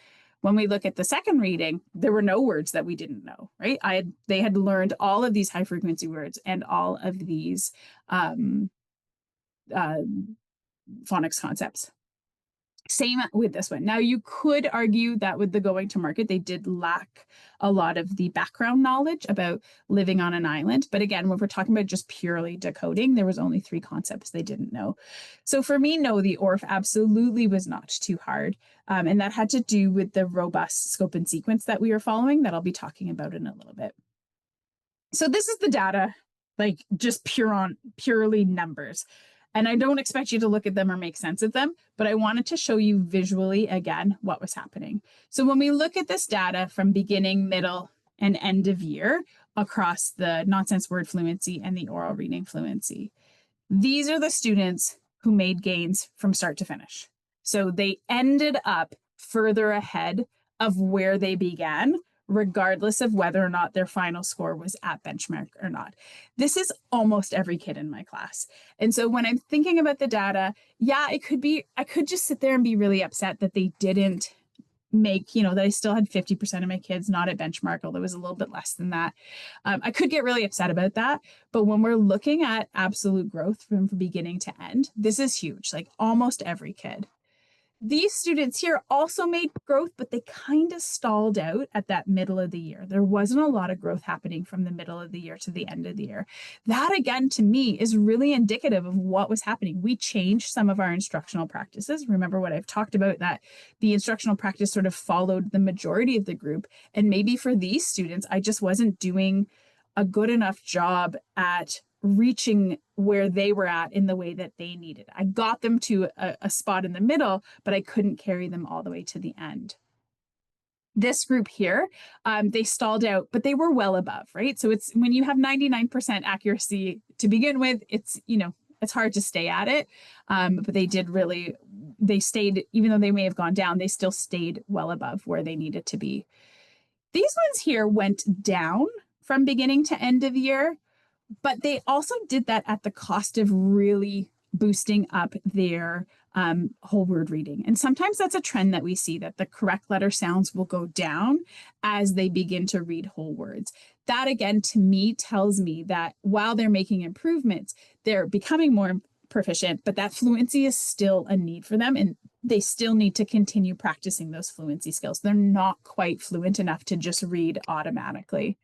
When we look at the second reading, there were no words that we didn't know, right? They had learned all of these high frequency words and all of these phonics concepts. Same with this one. Now, you could argue that with the going to market, they did lack a lot of the background knowledge about living on an island. But again, when we're talking about just purely decoding, there was only 3 concepts they didn't know. So for me, no, the ORF absolutely was not too hard. And that had to do with the robust scope and sequence that we were following that I'll be talking about in a little bit. So this is the data, like just purely numbers. And I don't expect you to look at them or make sense of them, but I wanted to show you visually again what was happening. So when we look at this data from beginning, middle, and end of year across the nonsense word fluency and the oral reading fluency, these are the students who made gains from start to finish. So they ended up further ahead of where they began, regardless of whether or not their final score was at benchmark or not. This is almost every kid in my class. And so when I'm thinking about the data, yeah, I could just sit there and be really upset that they didn't make, that I still had 50% of my kids not at benchmark, although it was a little bit less than that. I could get really upset about that. But when we're looking at absolute growth from beginning to end, this is huge, like almost every kid. These students here also made growth, but they kind of stalled out at that middle of the year. There wasn't a lot of growth happening from the middle of the year to the end of the year. That, again, to me, is really indicative of what was happening. We changed some of our instructional practices. Remember what I've talked about, that the instructional practice sort of followed the majority of the group. And maybe for these students, I just wasn't doing a good enough job at reaching where they were at in the way that they needed. I got them to a spot in the middle, but I couldn't carry them all the way to the end. This group here, they stalled out, but they were well above, right? So it's when you have 99% accuracy to begin with, it's hard to stay at it. But they stayed, even though they may have gone down, they still stayed well above where they needed to be. These ones here went down from beginning to end of year, but they also did that at the cost of really boosting up their whole word reading. And sometimes that's a trend that we see, that the correct letter sounds will go down as they begin to read whole words. That, again, to me, tells me that while they're making improvements, they're becoming more proficient, but that fluency is still a need for them. And they still need to continue practicing those fluency skills. They're not quite fluent enough to just read automatically.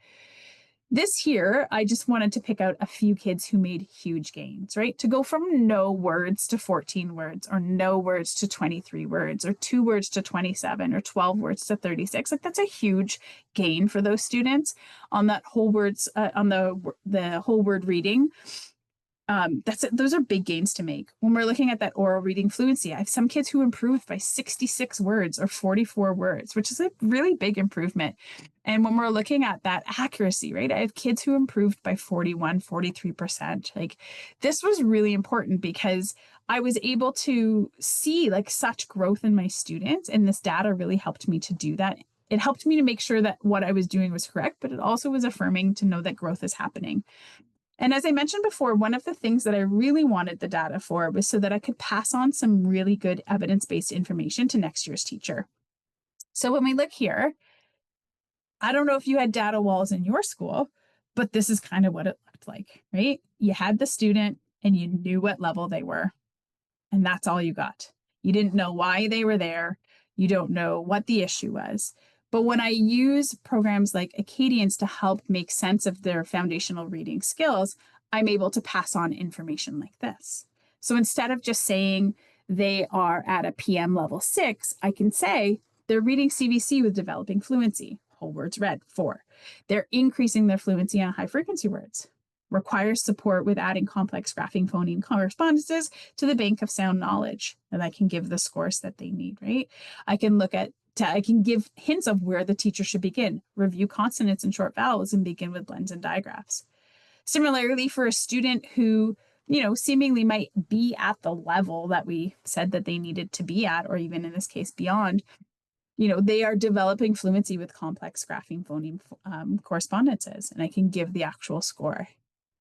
This here, I just wanted to pick out a few kids who made huge gains, right? To go from no words to 14 words, or no words to 23 words, or 2 words to 27, or 12 words to 36. Like, that's a huge gain for those students on that whole words, on the whole word reading. Those are big gains to make. When we're looking at that oral reading fluency, I have some kids who improved by 66 words or 44 words, which is a really big improvement. And when we're looking at that accuracy, right, I have kids who improved by 41, 43%. Like, this was really important because I was able to see like such growth in my students, and this data really helped me to do that. It helped me to make sure that what I was doing was correct, but it also was affirming to know that growth is happening. And as I mentioned before, one of the things that I really wanted the data for was so that I could pass on some really good evidence-based information to next year's teacher. So when we look here, I don't know if you had data walls in your school, but this is kind of what it looked like, right? You had the student and you knew what level they were, and that's all you got. You didn't know why they were there. You don't know what the issue was. But when I use programs like Acadians to help make sense of their foundational reading skills, I'm able to pass on information like this. So instead of just saying they are at a PM level 6, I can say They're reading CVC with developing fluency, whole words read, 4. They're increasing their fluency on high frequency words. Requires support with adding complex grapheme phoneme correspondences to the bank of sound knowledge. And I can give the scores that they need, right? I can give hints of where the teacher should begin, review consonants and short vowels, and begin with blends and digraphs. Similarly, for a student who, seemingly might be at the level that we said that they needed to be at, or even in this case beyond, they are developing fluency with complex grapheme phoneme correspondences, and I can give the actual score.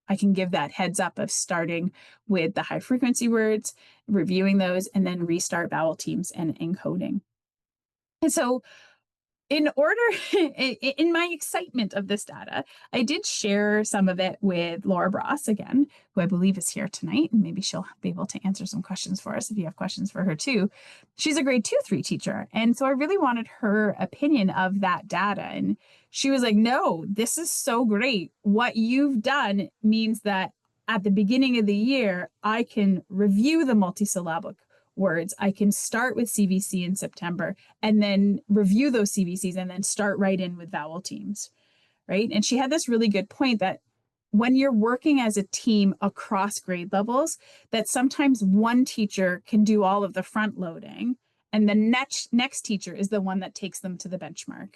I can give that heads up of starting with the high frequency words, reviewing those, and then restart vowel teams and encoding. And so in order, in my excitement of this data, I did share some of it with Laura Bross again, who I believe is here tonight, and maybe she'll be able to answer some questions for us if you have questions for her too. She's a grade 2-3 teacher, and so I really wanted her opinion of that data. And she was like, no, this is so great. What you've done means that at the beginning of the year, I can review the multisyllabic words. I can start with CVC in September and then review those CVCs and then start right in with vowel teams, right? And she had this really good point that when you're working as a team across grade levels, that sometimes one teacher can do all of the front loading and the next teacher is the one that takes them to the benchmark.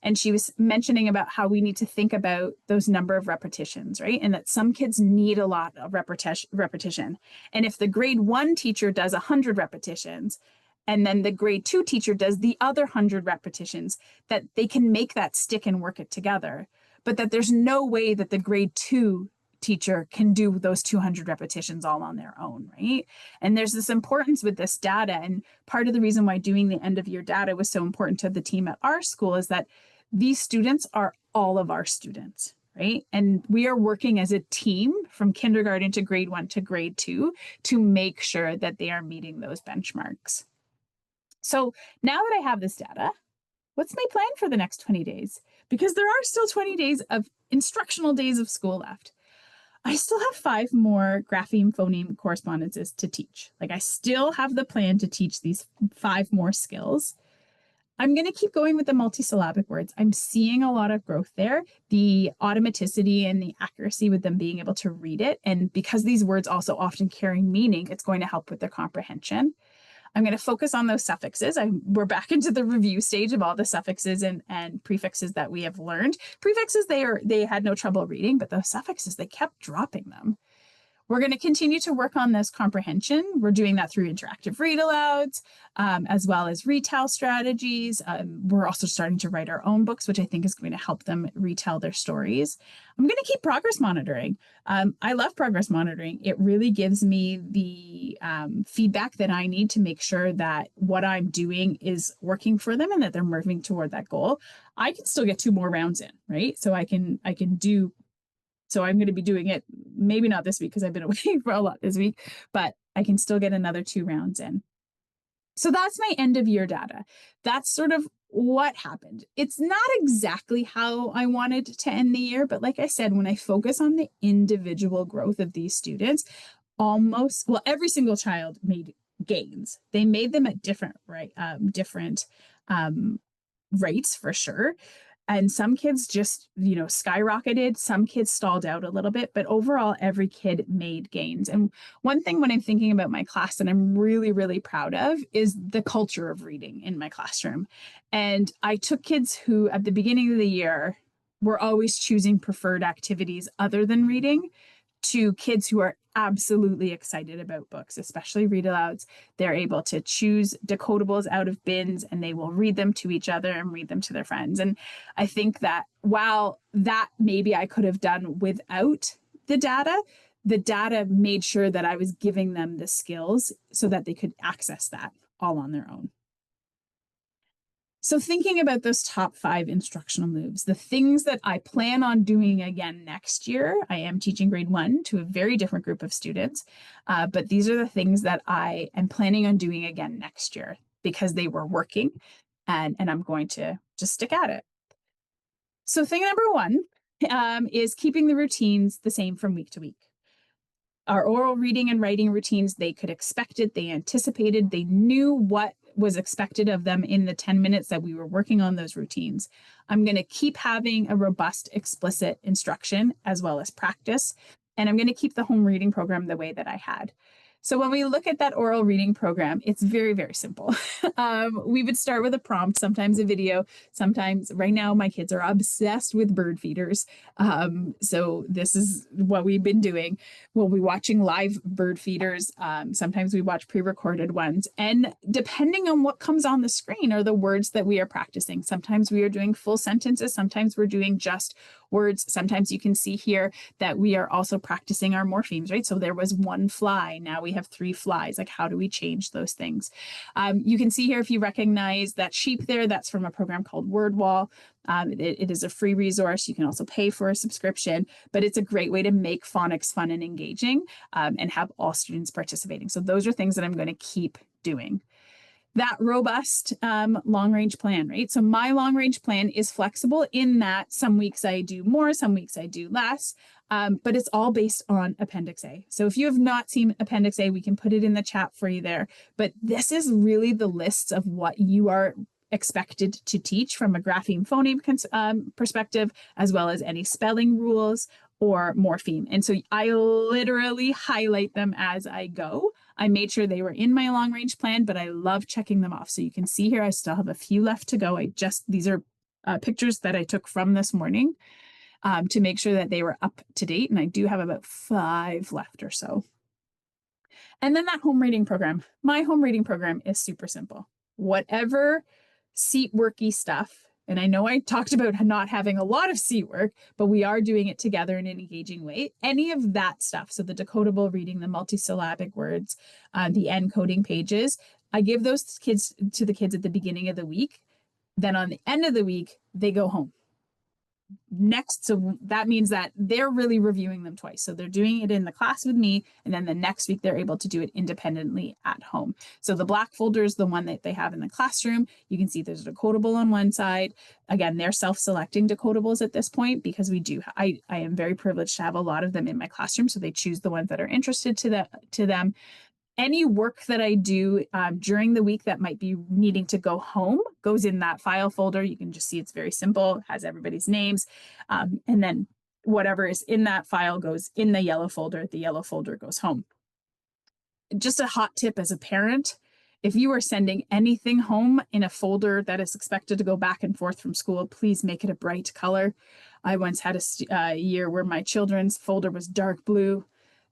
And she was mentioning about how we need to think about those number of repetitions, right? And that some kids need a lot of repetition. And if the grade 1 teacher does 100 repetitions, and then the grade 2 teacher does the other 100 repetitions, that they can make that stick and work it together. But that there's no way that the grade 2 teacher can do those 200 repetitions all on their own, right? And there's this importance with this data. And part of the reason why doing the end of year data was so important to the team at our school is that these students are all of our students, right? And we are working as a team from kindergarten to grade 1 to grade 2 to make sure that they are meeting those benchmarks. So now that I have this data, what's my plan for the next 20 days? Because there are still 20 days of instructional days of school left. I still have 5 more grapheme phoneme correspondences to teach. Like I still have the plan to teach these 5 more skills. I'm going to keep going with the multisyllabic words. I'm seeing a lot of growth there, the automaticity and the accuracy with them being able to read it. And because these words also often carry meaning, it's going to help with their comprehension. I'm going to focus on those suffixes. We're back into the review stage of all the suffixes and prefixes that we have learned. Prefixes, they had no trouble reading, but those suffixes, they kept dropping them. We're going to continue to work on this comprehension. We're doing that through interactive read alouds, as well as retell strategies. We're also starting to write our own books, which I think is going to help them retell their stories. I'm going to keep progress monitoring. I love progress monitoring. It really gives me the feedback that I need to make sure that what I'm doing is working for them and that they're moving toward that goal. I can still get 2 more rounds in, right? So I'm going to be doing it, maybe not this week because I've been away for a lot this week, but I can still get another 2 rounds in. So that's my end of year data. That's sort of what happened. It's not exactly how I wanted to end the year, but like I said, when I focus on the individual growth of these students, every single child made gains. They made them at different rates for sure. And some kids just, skyrocketed. Some kids stalled out a little bit, but overall, every kid made gains. And one thing when I'm thinking about my class that I'm really, really proud of is the culture of reading in my classroom. And I took kids who at the beginning of the year were always choosing preferred activities other than reading to kids who are absolutely excited about books, especially read alouds. They're able to choose decodables out of bins and they will read them to each other and read them to their friends. And I think that while that maybe I could have done without the data made sure that I was giving them the skills so that they could access that all on their own. So thinking about those top 5 instructional moves, the things that I plan on doing again next year, I am teaching grade 1 to a very different group of students, but these are the things that I am planning on doing again next year because they were working and I'm going to just stick at it. So thing number 1 is keeping the routines the same from week to week. Our oral reading and writing routines, they could expect it, they anticipated, they knew what was expected of them in the 10 minutes that we were working on those routines. I'm going to keep having a robust, explicit instruction as well as practice. And I'm going to keep the home reading program the way that I had. So when we look at that oral reading program, it's very, very simple. We would start with a prompt, sometimes a video, sometimes right now my kids are obsessed with bird feeders. So this is what we've been doing. We'll be watching live bird feeders. Sometimes we watch pre-recorded ones. And depending on what comes on the screen are the words that we are practicing. Sometimes we are doing full sentences. Sometimes we're doing just words. Sometimes you can see here that we are also practicing our morphemes, right? So there was one fly. Now we have 3 flies. Like, how do we change those things? You can see here, if you recognize that sheep there, that's from a program called WordWall. It is a free resource. You can also pay for a subscription, but it's a great way to make phonics fun and engaging, and have all students participating. So those are things that I'm going to keep doing. That robust long range plan, right? So my long range plan is flexible in that some weeks I do more, some weeks I do less, but it's all based on Appendix A. So if you have not seen Appendix A, we can put it in the chat for you there. But this is really the lists of what you are expected to teach from a grapheme phoneme perspective, as well as any spelling rules or morpheme. And so I literally highlight them as I go. I made sure they were in my long range plan, but I love checking them off. So you can see here, I still have a few left to go. These are pictures that I took from this morning to make sure that they were up to date. And I do have about 5 left or so. And then that home reading program. My home reading program is super simple. Whatever seat worky stuff, and I know I talked about not having a lot of seat work, but we are doing it together in an engaging way. Any of that stuff, so the decodable reading, the multisyllabic words, the encoding pages, I give those kids to the kids at the beginning of the week. Then on the end of the week, they go home. Next, so that means that they're really reviewing them twice. So they're doing it in the class with me, and then the next week they're able to do it independently at home. So the black folder is the one that they have in the classroom. You can see there's a decodable on one side. Again, they're self-selecting decodables at this point because I am very privileged to have a lot of them in my classroom. So they choose the ones that are interested to them. Any work that I do during the week that might be needing to go home goes in that file folder. You can just see it's very simple, has everybody's names. And then whatever is in that file goes in the yellow folder. The yellow folder goes home. Just a hot tip as a parent, if you are sending anything home in a folder that is expected to go back and forth from school, please make it a bright color. I once had a year where my children's folder was dark blue.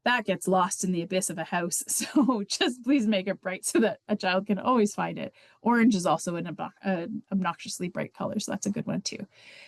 That gets lost in the abyss of a house. So just please make it bright so that a child can always find it. Orange is also an obnoxiously bright color, so that's a good one too.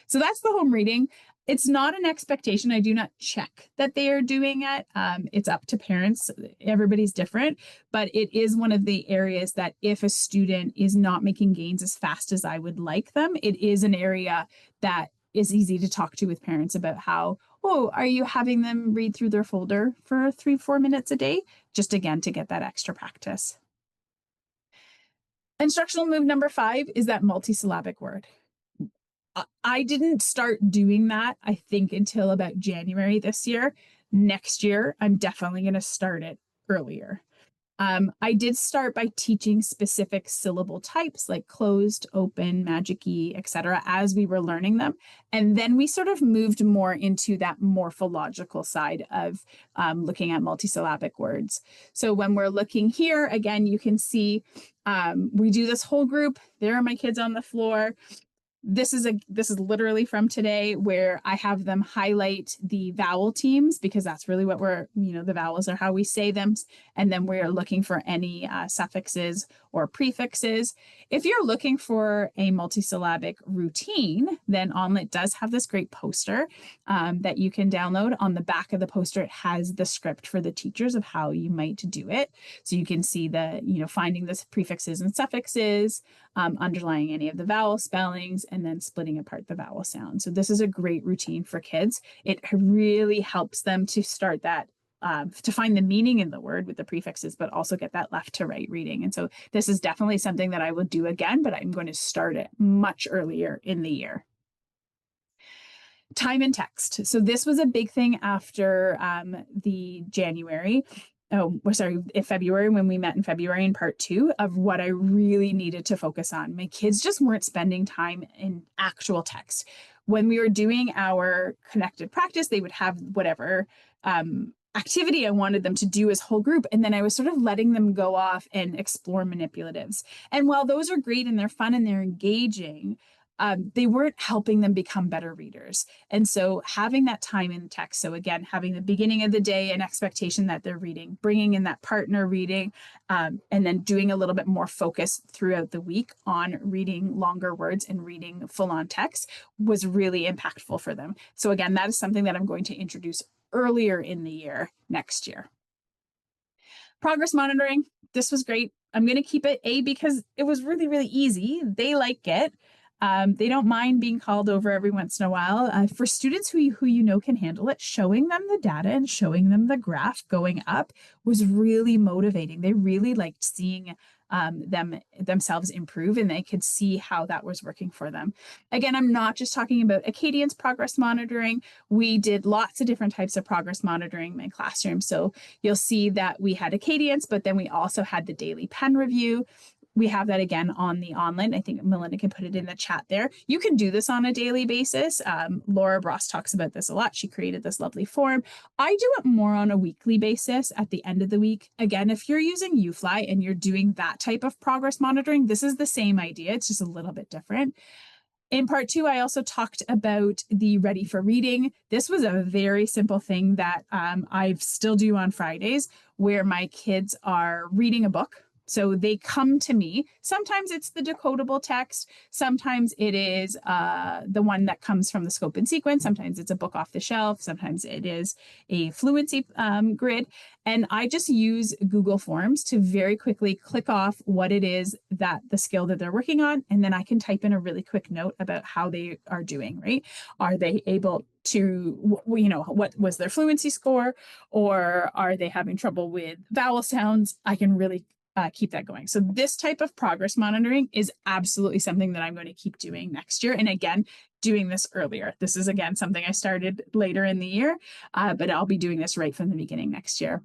So that's the home reading. It's not an expectation. I do not check that they are doing it. It's up to parents. Everybody's different, but it is one of the areas that if a student is not making gains as fast as I would like them, it is an area that is easy to talk to with parents about how, oh, are you having them read through their folder for 3-4 minutes a day? Just again, to get that extra practice. Instructional move number 5 is that multisyllabic word. I didn't start doing that, I think, until about January this year. Next year, I'm definitely going to start it earlier. I did start by teaching specific syllable types like closed, open, magic-y, etc. as we were learning them. And then we sort of moved more into that morphological side of looking at multisyllabic words. So when we're looking here, again, you can see we do this whole group. There are my kids on the floor. This is literally from today where I have them highlight the vowel teams because that's really what the vowels are how we say them. And then we're looking for any suffixes or prefixes. If you're looking for a multisyllabic routine, then ONlit does have this great poster that you can download. On the back of the poster, it has the script for the teachers of how you might do it. So you can see finding the prefixes and suffixes, underlying any of the vowel spellings, and then splitting apart the vowel sound. So this is a great routine for kids. It really helps them to start that, to find the meaning in the word with the prefixes, but also get that left to right reading. And so this is definitely something that I will do again, but I'm going to start it much earlier in the year. Time and text. So this was a big thing after the January. in February, when we met in February in part 2 of what I really needed to focus on. My kids just weren't spending time in actual text. When we were doing our connected practice, they would have whatever activity I wanted them to do as whole group. And then I was sort of letting them go off and explore manipulatives. And while those are great and they're fun and they're engaging, they weren't helping them become better readers. And so having that time in text, so again, having the beginning of the day an expectation that they're reading, bringing in that partner reading, and then doing a little bit more focus throughout the week on reading longer words and reading full on text was really impactful for them. So again, that is something that I'm going to introduce earlier in the year next year. Progress monitoring, this was great. I'm going to keep it A because it was really, really easy. They like it. They don't mind being called over every once in a while. For students who you know can handle it, showing them the data and showing them the graph going up was really motivating. They really liked seeing themselves improve, and they could see how that was working for them. Again, I'm not just talking about Acadian's progress monitoring. We did lots of different types of progress monitoring in my classroom. So you'll see that we had Acadian's, but then we also had the daily pen review. We have that again on the ONlit. I think Melinda can put it in the chat there. You can do this on a daily basis. Laura Bross talks about this a lot. She created this lovely form. I do it more on a weekly basis at the end of the week. Again, if you're using UFly and you're doing that type of progress monitoring, this is the same idea. It's just a little bit different. In part 2, I also talked about the ready for reading. This was a very simple thing that I still do on Fridays, where my kids are reading a book. So they come to me. Sometimes it's the decodable text. Sometimes it is the one that comes from the scope and sequence. Sometimes it's a book off the shelf. Sometimes it is a fluency grid. And I just use Google Forms to very quickly click off what it is that the skill that they're working on. And then I can type in a really quick note about how they are doing, right? Are they able to, what was their fluency score? Or are they having trouble with vowel sounds? I can really keep that going. So this type of progress monitoring is absolutely something that I'm going to keep doing next year. And again, doing this earlier. This is again something I started later in the year, but I'll be doing this right from the beginning next year.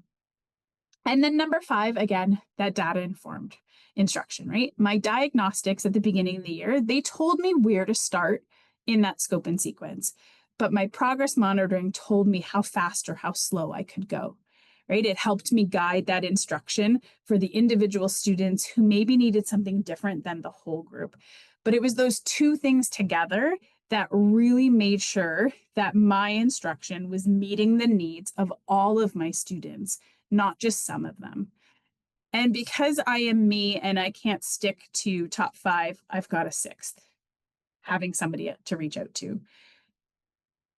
And then number 5, again, that data informed instruction, right? My diagnostics at the beginning of the year, they told me where to start in that scope and sequence, but my progress monitoring told me how fast or how slow I could go. Right? It helped me guide that instruction for the individual students who maybe needed something different than the whole group. But it was those two things together that really made sure that my instruction was meeting the needs of all of my students, not just some of them. And because I am me and I can't stick to top 5, I've got a 6th, having somebody to reach out to.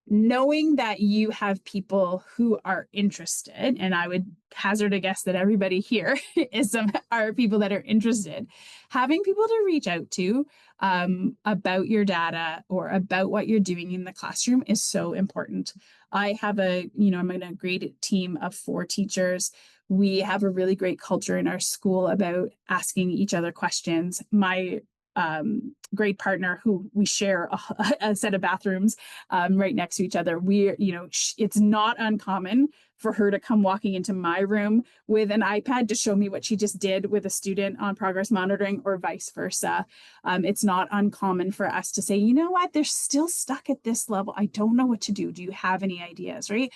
Knowing that you have people who are interested, and I would hazard a guess that everybody here are people that are interested, having people to reach out to about your data or about what you're doing in the classroom is so important. I have I'm in a great team of 4 teachers. We have a really great culture in our school about asking each other questions. My great partner, who we share a set of bathrooms right next to each other. It's not uncommon for her to come walking into my room with an iPad to show me what she just did with a student on progress monitoring, or vice versa. It's not uncommon for us to say, you know what, they're still stuck at this level. I don't know what to do. Do you have any ideas, right?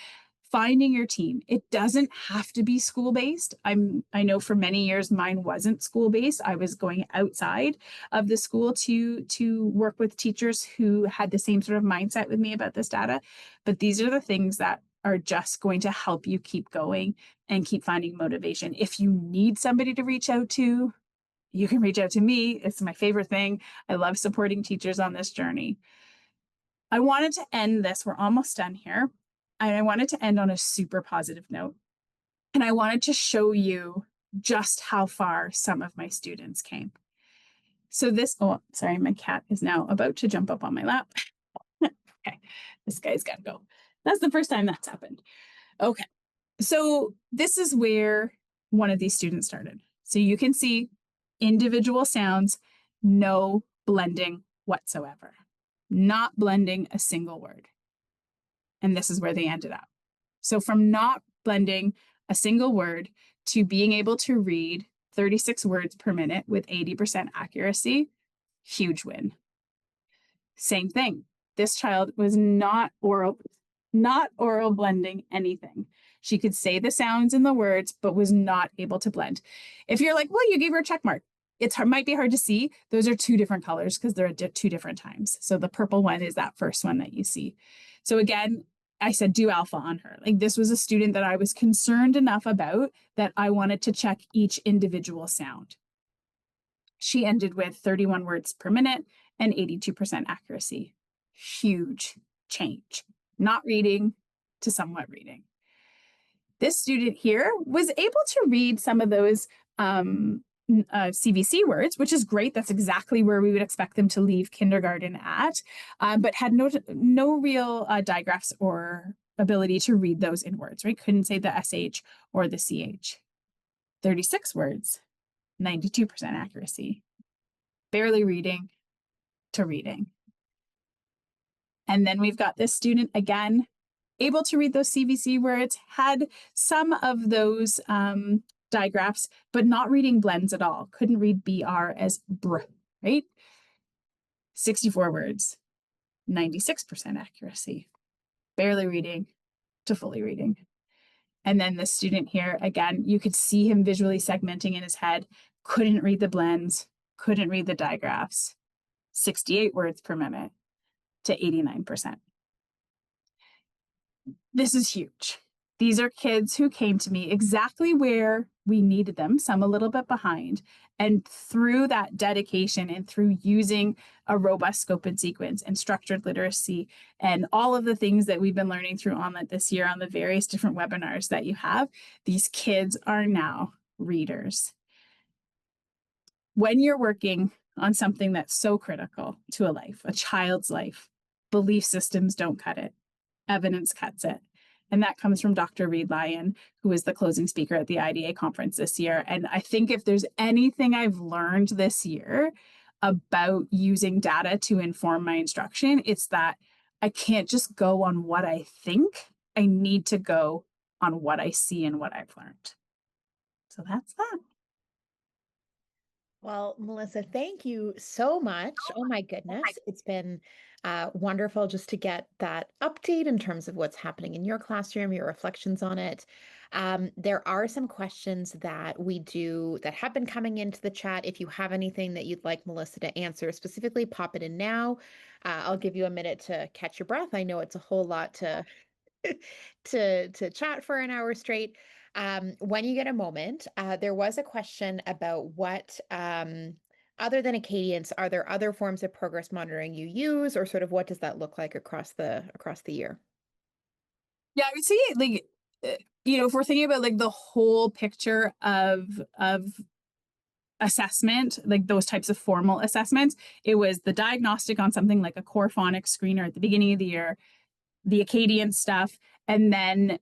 Finding your team. It doesn't have to be school-based. I know for many years mine wasn't school-based. I was going outside of the school to work with teachers who had the same sort of mindset with me about this data. But these are the things that are just going to help you keep going and keep finding motivation. If you need somebody to reach out to, you can reach out to me. It's my favorite thing. I love supporting teachers on this journey. I wanted to end this. We're almost done here. And I wanted to end on a super positive note. And I wanted to show you just how far some of my students came. So sorry, my cat is now about to jump up on my lap. Okay, this guy's got to go. That's the first time that's happened. Okay, so this is where one of these students started. So you can see individual sounds, no blending whatsoever, not blending a single word. And this is where they ended up. So from not blending a single word to being able to read 36 words per minute with 80% accuracy, huge win. Same thing. This child was not oral blending anything. She could say the sounds in the words, but was not able to blend. If you're like, well, you gave her a check mark. Might be hard to see. Those are two different colors because they're at two different times. So the purple one is that first one that you see. So again, I said do alpha on her. Like this was a student that I was concerned enough about that I wanted to check each individual sound. She ended with 31 words per minute and 82% accuracy. Huge change. Not reading to somewhat reading. This student here was able to read some of those CVC words, which is great. That's exactly where we would expect them to leave kindergarten at, but had no real digraphs or ability to read those in words, right? Couldn't say the SH or the CH. 36 words, 92% accuracy. Barely reading to reading. And then we've got this student again, able to read those CVC words, had some of those digraphs, but not reading blends at all. Couldn't read BR as br, right? 64 words, 96% accuracy. Barely reading to fully reading. And then the student here, again, you could see him visually segmenting in his head, couldn't read the blends, couldn't read the digraphs. 68 words per minute to 89%. This is huge. These are kids who came to me exactly where we needed them, some a little bit behind. And through that dedication and through using a robust scope and sequence and structured literacy and all of the things that we've been learning through ONlit this year on the various different webinars that you have, these kids are now readers. When you're working on something that's so critical to a life, a child's life, belief systems don't cut it. Evidence cuts it. And that comes from Dr. Reed Lyon, who is the closing speaker at the IDA conference this year. And I think if there's anything I've learned this year about using data to inform my instruction, it's that I can't just go on what I think. I need to go on what I see and what I've learned. So that's that. Well, Melissa, thank you so much. Oh my goodness. It's been wonderful just to get that update in terms of what's happening in your classroom, your reflections on it. There are some questions that that have been coming into the chat. If you have anything that you'd like Melissa to answer specifically, pop it in now. I'll give you a minute to catch your breath. I know it's a whole lot to to chat for an hour straight. When you get a moment, there was a question about what, other than Acadience, are there other forms of progress monitoring you use, or sort of what does that look like across the year? Yeah, I would say like, if we're thinking about like the whole picture of assessment, like those types of formal assessments, it was the diagnostic on something like a core phonics screener at the beginning of the year, the Acadience stuff, and then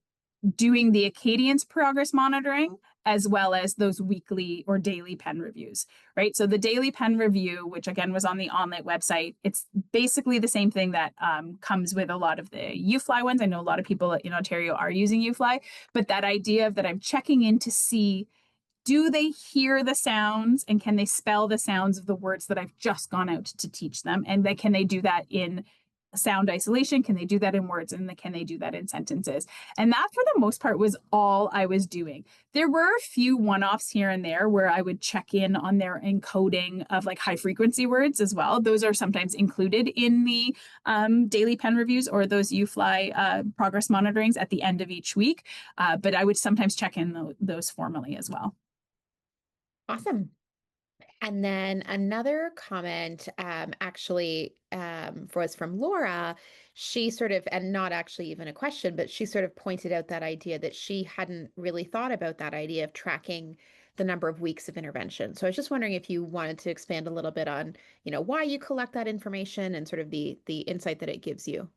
doing the Acadience progress monitoring, as well as those weekly or daily pen reviews, right? So the daily pen review, which again was on the ONlit website, it's basically the same thing that comes with a lot of the UFly ones. I know a lot of people in Ontario are using UFly, but that idea of that I'm checking in to see, do they hear the sounds and can they spell the sounds of the words that I've just gone out to teach them? And can they do that in sound isolation? Can they do that in words? And can they do that in sentences? And that, for the most part, was all I was doing. There were a few one-offs here and there where I would check in on their encoding of like high frequency words as well. Those are sometimes included in the daily pen reviews or those UFly progress monitorings at the end of each week. But I would sometimes check in those formally as well. Awesome. And then another comment was from Laura. She sort of, and not actually even a question, but she sort of pointed out that idea that she hadn't really thought about that idea of tracking the number of weeks of intervention. So I was just wondering if you wanted to expand a little bit on, why you collect that information and sort of the insight that it gives you.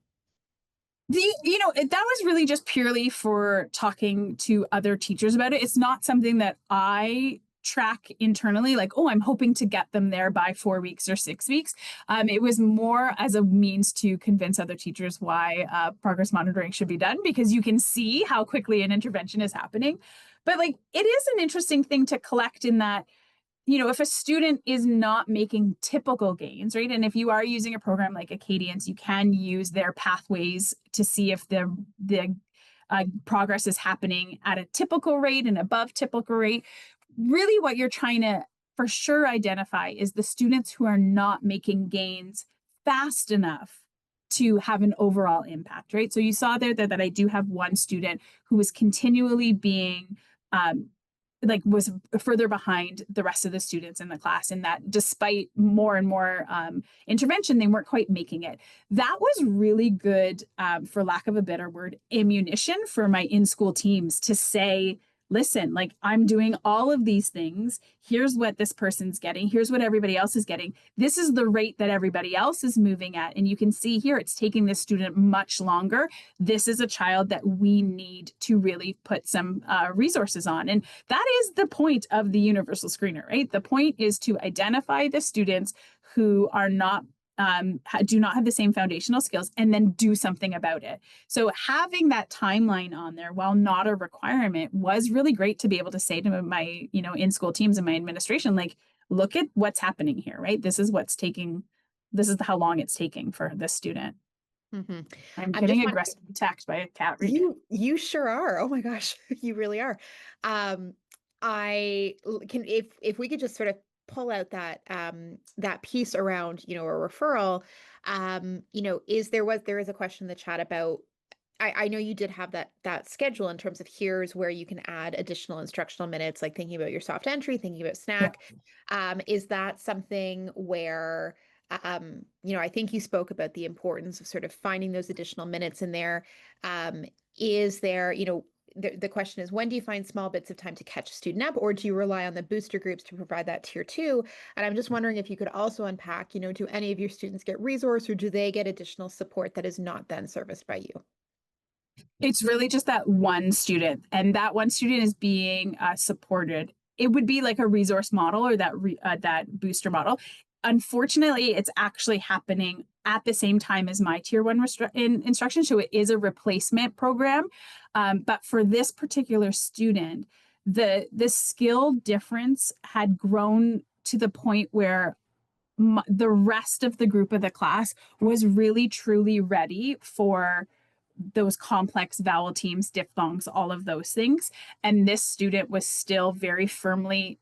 That was really just purely for talking to other teachers about it. It's not something that I track internally, like, oh, I'm hoping to get them there by 4 weeks or 6 weeks. It was more as a means to convince other teachers why progress monitoring should be done, because you can see how quickly an intervention is happening. But like, it is an interesting thing to collect in that, you know, if a student is not making typical gains, right? And if you are using a program like Acadians, you can use their pathways to see if the progress is happening at a typical rate and above typical rate. Really, what you're trying to for sure identify is the students who are not making gains fast enough to have an overall impact, right? So you saw there that I do have one student who was continually being like was further behind the rest of the students in the class, and that despite more and more intervention, they weren't quite making it. That was really good, for lack of a better word, ammunition for my in-school teams to say, listen, like, I'm doing all of these things. Here's what this person's getting. Here's what everybody else is getting. This is the rate that everybody else is moving at. And you can see here, it's taking this student much longer. This is a child that we need to really put some resources on. And that is the point of the universal screener, right? The point is to identify the students who are not do not have the same foundational skills, and then do something about it. So having that timeline on there, while not a requirement, was really great to be able to say to my, you know, in-school teams and my administration, like, look at what's happening here, right? This is how long it's taking for this student. Mm-hmm. I'm I'm just getting wondering, aggressively attacked by a cat right now. you sure are. Oh my gosh, you really are. Um, can, if we could just sort of pull out that that piece around, you know, a referral. You know, there is a question in the chat about, I know you did have that schedule in terms of here's where you can add additional instructional minutes, like thinking about your soft entry, thinking about Yeah. snack. Is that something where, you know, I think you spoke about the importance of sort of finding those additional minutes in there. Is there, you know, the question is, when do you find small bits of time to catch a student up, or do you rely on the booster groups to provide that tier two? And I'm just wondering if you could also unpack, you know, do any of your students get resource, or do they get additional support that is not then serviced by you? It's really just that one student, and that one student is being supported. It would be like a resource model, or that booster model. Unfortunately, it's actually happening at the same time as my tier one instruction, so it is a replacement program. But for this particular student, the skill difference had grown to the point where the rest of the group of the class was really truly ready for those complex vowel teams, diphthongs, all of those things. And this student was still very firmly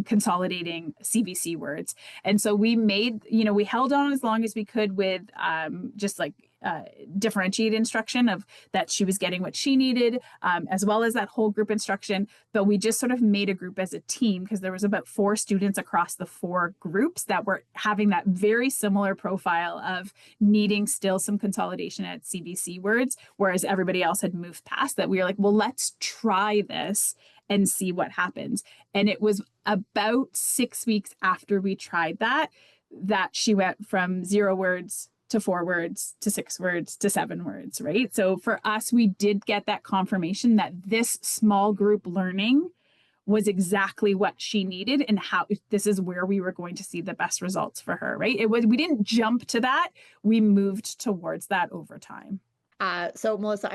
consolidating CVC words. And so we made, you know, we held on as long as we could with just like differentiate instruction of that she was getting what she needed, as well as that whole group instruction. But we just sort of made a group as a team, because there was about 4 students across the 4 groups that were having that very similar profile of needing still some consolidation at CVC words, whereas everybody else had moved past that. We were like, well, let's try this and see what happens. And it was about 6 weeks after we tried that she went from 0 words to 4 words to 6 words to 7 words, right? So for us, we did get that confirmation that this small group learning was exactly what she needed, and how this is where we were going to see the best results for her, right? We didn't jump to that. We moved towards that over time. So Melissa,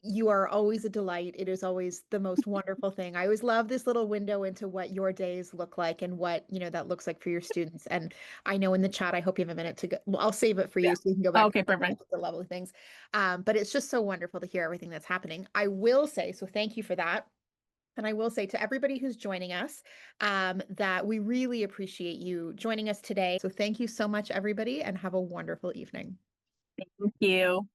you are always a delight. It is always the most wonderful thing. I always love this little window into what your days look like and what, you know, that looks like for your students. And I know in the chat, I hope you have a minute to go. Well, I'll save it for Yeah. you so you can go back Okay, and perfect. the lovely things. But it's just so wonderful to hear everything that's happening. I will say, so thank you for that. And I will say to everybody who's joining us, that we really appreciate you joining us today. So thank you so much, everybody, and have a wonderful evening. Thank you.